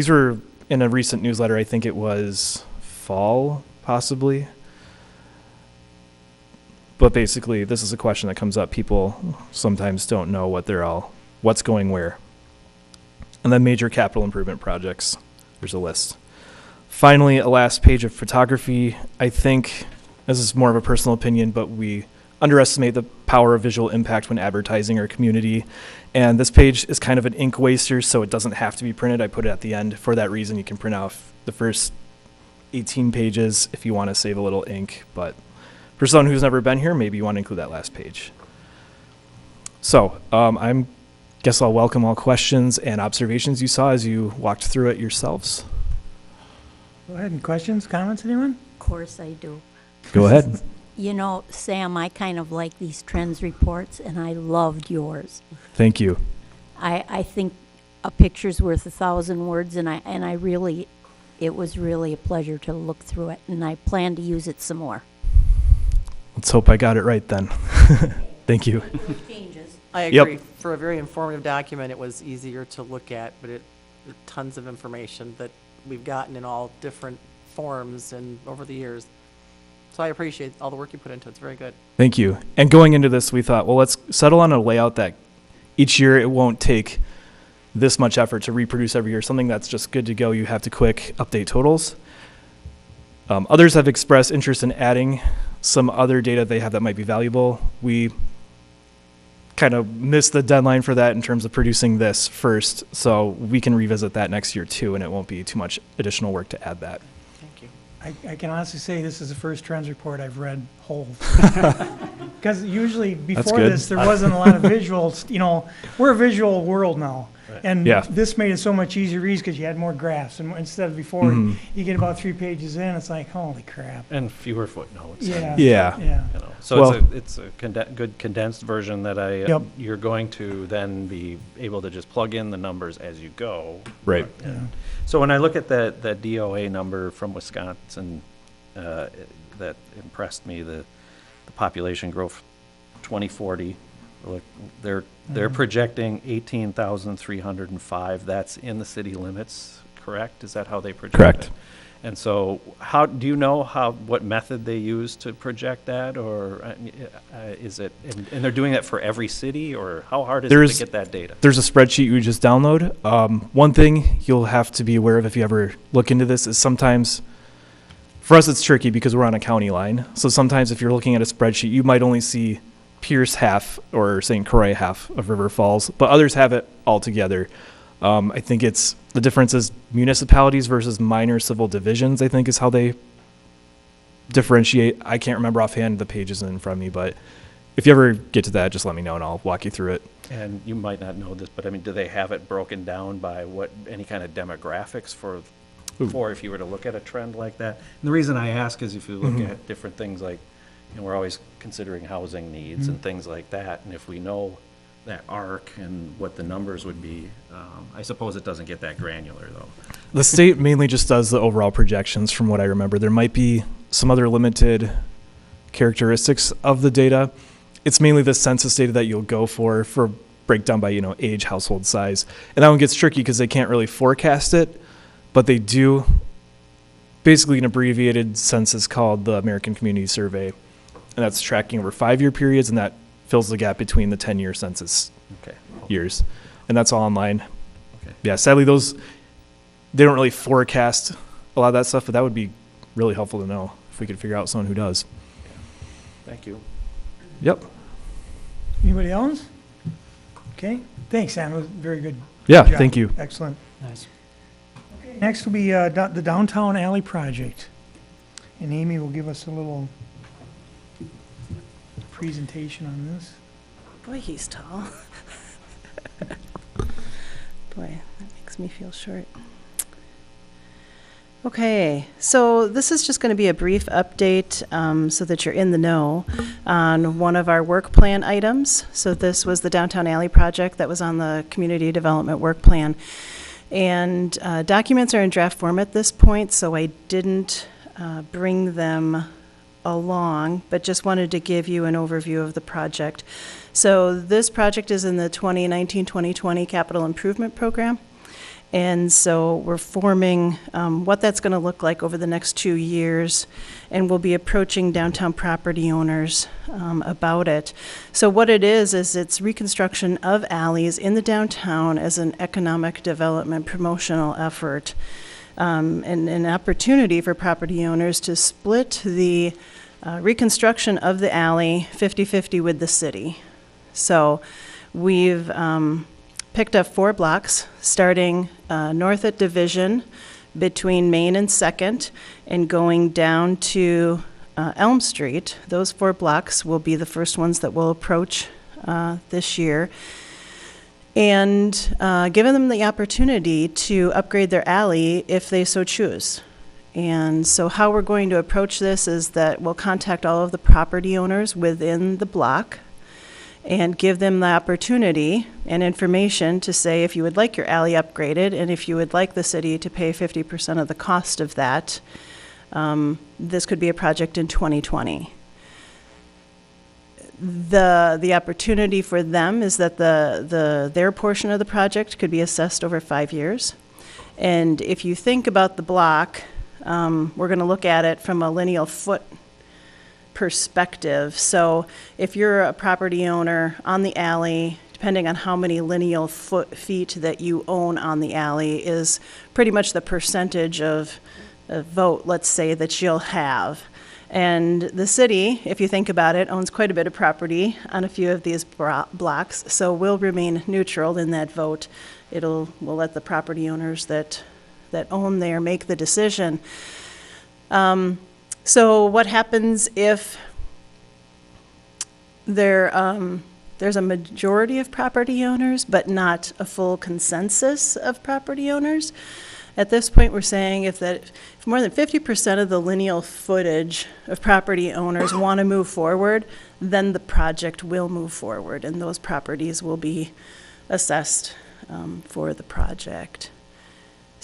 were in a recent newsletter. I think it was fall, possibly. But basically, this is a question that comes up. People sometimes don't know what's going where. And then major capital improvement projects. There's a list. Finally, a last page of photography. I think this is more of a personal opinion, but we underestimate the power of visual impact when advertising our community. And this page is kind of an ink waster, so it doesn't have to be printed. I put it at the end. For that reason, you can print off the first 18 pages if you want to save a little ink, but for someone who's never been here, maybe you want to include that last page. So guess I'll welcome all questions and observations you saw as you walked through it yourselves. Go ahead. Questions, comments, anyone? Of course I do. Go ahead. You know, Sam, I kind of like these trends reports, and I loved yours. Thank you. I think a picture's worth 1,000 words, and it was really a pleasure to look through it, and I plan to use it some more. Let's hope I got it right then. Thank you. I agree. Yep. For a very informative document, it was easier to look at, but tons of information that we've gotten in all different forms and over the years. So I appreciate all the work you put into it. It's very good. Thank you. And going into this, we thought, well, let's settle on a layout that each year it won't take this much effort to reproduce every year, something that's just good to go. You have to quick update totals. Others have expressed interest in adding some other data they have that might be valuable. We kind of missed the deadline for that in terms of producing this first, so we can revisit that next year too, and it won't be too much additional work to add that. Thank you. I can honestly say this is the first trends report I've read whole. Because usually before this, there wasn't a lot of visuals. You know, we're a visual world now. And this made it so much easier to read because you had more graphs. And instead of before, you get about 3 pages in, it's like, holy crap. And fewer footnotes. Yeah. You know. So it's a good condensed version that you're going to then be able to just plug in the numbers as you go. Right. So when I look at that DOA number from Wisconsin, that impressed me, the population growth 2040. They're projecting 18,305. That's in the city limits, correct? Is that how they project Correct. it? And so, do you know what method they use to project that, or is it? And they're doing that for every city, or how hard is it to get that data? There's a spreadsheet you just download. One thing you'll have to be aware of if you ever look into this is sometimes, for us, it's tricky because we're on a county line. So sometimes if you're looking at a spreadsheet, you might only see Pierce half or St. Croix half of River Falls, but others have it all together. I think it's, the difference is municipalities versus minor civil divisions, I think is how they differentiate. I can't remember offhand, the page isn't in front of me, but if you ever get to that, just let me know and I'll walk you through it. And you might not know this, but I mean, do they have it broken down by what, any kind of demographics for if you were to look at a trend like that? And the reason I ask is if you look at different things like, you know, we're always considering housing needs and things like that, and if we know that arc and what the numbers would be, I suppose it doesn't get that granular though. The state mainly just does the overall projections from what I remember. There might be some other limited characteristics of the data. It's mainly the census data that you'll go for breakdown by, you know, age, household size. And that one gets tricky because they can't really forecast it, but they do basically an abbreviated census called the American Community Survey. And that's tracking over 5-year periods, and that fills the gap between the 10-year census years. And that's all online. Okay. Yeah, sadly, they don't really forecast a lot of that stuff, but that would be really helpful to know if we could figure out someone who does. Thank you. Yep. Anybody else? Okay, thanks, Sam, it was very good. Yeah, job. thank you. Excellent. Nice. Okay, next will be the Downtown Alley Project. And Amy will give us a little presentation on this. Boy, he's tall. Boy, that makes me feel short. Okay, so this is just going to be a brief update so that you're in the know on one of our work plan items. So this was the Downtown Alley project that was on the Community Development Work Plan. And documents are in draft form at this point, so I didn't bring them along, but just wanted to give you an overview of the project. So this project is in the 2019-2020 Capital Improvement Program. And so we're forming what that's going to look like over the next 2 years, and we'll be approaching downtown property owners about it. So what it is it's reconstruction of alleys in the downtown as an economic development promotional effort, and an opportunity for property owners to split the reconstruction of the alley 50-50 with the city. So we've picked up 4 blocks, starting north at Division, between Main and 2nd, and going down to Elm Street. Those 4 blocks will be the first ones that we'll approach this year. And giving them the opportunity to upgrade their alley if they so choose. And so how we're going to approach this is that we'll contact all of the property owners within the block and give them the opportunity and information to say if you would like your alley upgraded and if you would like the city to pay 50% of the cost of that, this could be a project in 2020. The opportunity for them is that their portion of the project could be assessed over 5 years. And if you think about the block, we're going to look at it from a lineal foot perspective. So if you're a property owner on the alley, depending on how many lineal feet that you own on the alley is pretty much the percentage of a vote, let's say, that you'll have. And the city, if you think about it, owns quite a bit of property on a few of these blocks, so we'll remain neutral in that vote. We'll let the property owners that own there make the decision. So what happens if there's a majority of property owners, but not a full consensus of property owners? At this point, we're saying if more than 50% of the lineal footage of property owners want to move forward, then the project will move forward, and those properties will be assessed for the project.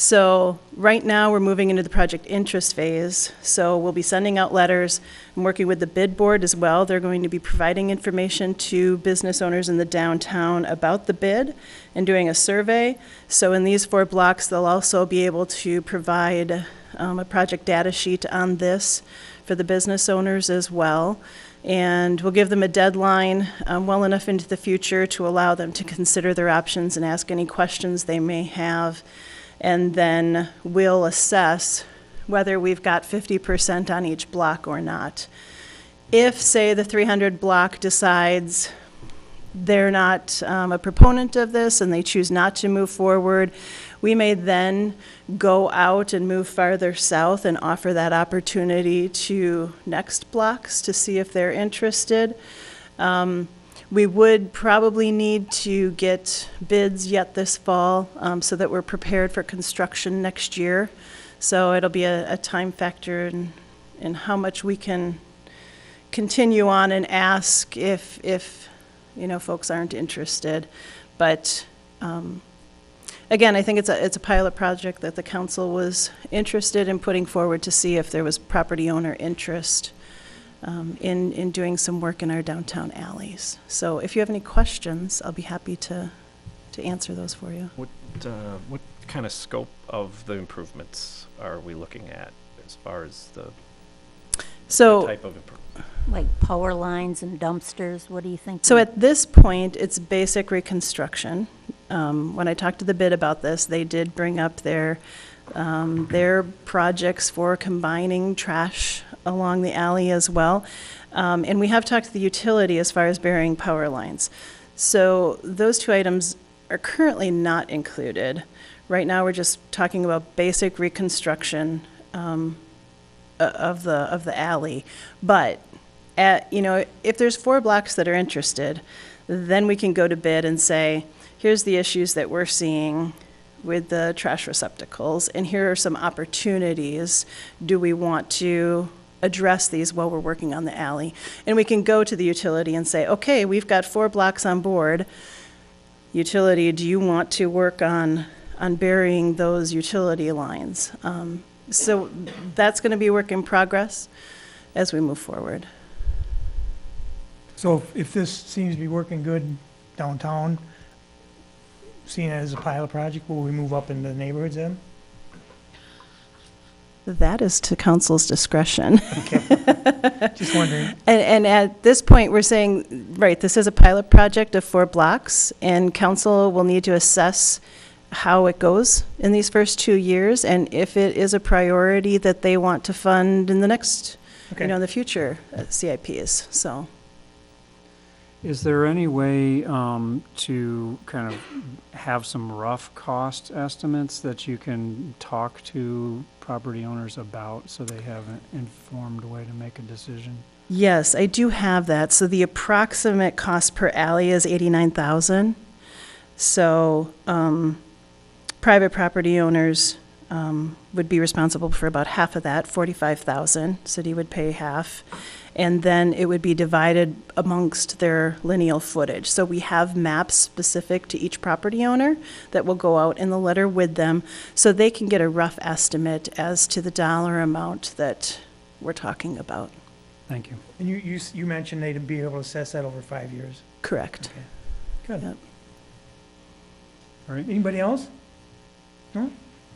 So right now, we're moving into the project interest phase. So we'll be sending out letters and working with the bid board as well. They're going to be providing information to business owners in the downtown about the bid and doing a survey. So in these 4 blocks, they'll also be able to provide a project data sheet on this for the business owners as well. And we'll give them a deadline well enough into the future to allow them to consider their options and ask any questions they may have. And then we'll assess whether we've got 50% on each block or not. If, say, the 300 block decides they're not a proponent of this and they choose not to move forward, we may then go out and move farther south and offer that opportunity to next blocks to see if they're interested. We would probably need to get bids yet this fall so that we're prepared for construction next year. So it'll be a time factor in how much we can continue on and ask if folks aren't interested. But again, I think it's a pilot project that the council was interested in putting forward to see if there was property owner interest in doing some work in our downtown alleys. So if you have any questions, I'll be happy to answer those for you. What kind of scope of the improvements are we looking at as far as the type of improvement? Like power lines and dumpsters, what do you think? So at this point, it's basic reconstruction. When I talked to the bid about this, they did bring up their projects for combining trash along the alley as well. And we have talked to the utility as far as burying power lines. So those two items are currently not included. Right now, we're just talking about basic reconstruction of the alley. But if there's 4 blocks that are interested, then we can go to bid and say, here's the issues that we're seeing with the trash receptacles, and here are some opportunities. Do we want to address these while we're working on the alley? And we can go to the utility and say, okay, we've got 4 blocks on board. Utility, do you want to work on burying those utility lines? So that's going to be a work in progress as we move forward. So if this seems to be working good downtown, seeing it as a pilot project, will we move up into the neighborhoods then? That is to council's discretion. Okay. Just wondering. And at this point, we're saying, right, this is a pilot project of 4 blocks, and council will need to assess how it goes in these first 2 years, and if it is a priority that they want to fund in the next, in the future CIPs, so. Is there any way to kind of have some rough cost estimates that you can talk to property owners about so they have an informed way to make a decision? Yes, I do have that. So the approximate cost per alley is $89,000. So private property owners would be responsible for about half of that, $45,000. City would pay half. And then it would be divided amongst their lineal footage. So we have maps specific to each property owner that will go out in the letter with them so they can get a rough estimate as to the dollar amount that we're talking about. Thank you. And you mentioned they'd be able to assess that over 5 years. Correct. Okay. Good. Yep. All right. Anybody else? No?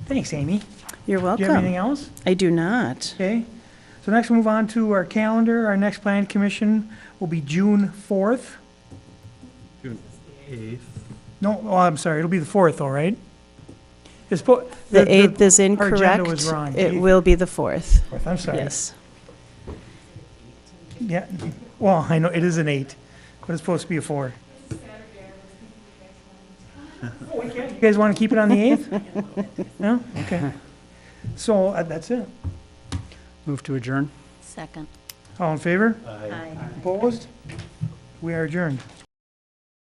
Thanks, Amy. You're welcome. Do you have anything else? I do not. Okay. So next we'll move on to our calendar. Our next plan commission will be June 4th. June 8th. No, oh, I'm sorry. It'll be the 4th, though, right? The 8th is Our incorrect. agenda was wrong. It will be the 4th. 4th, I'm sorry. Yes. Yeah. Well, I know it is an 8, but it's supposed to be a 4. You guys want to keep it on the 8th? No? Okay. So that's it. Move to adjourn. Second. All in favor? Aye. Opposed? We are adjourned.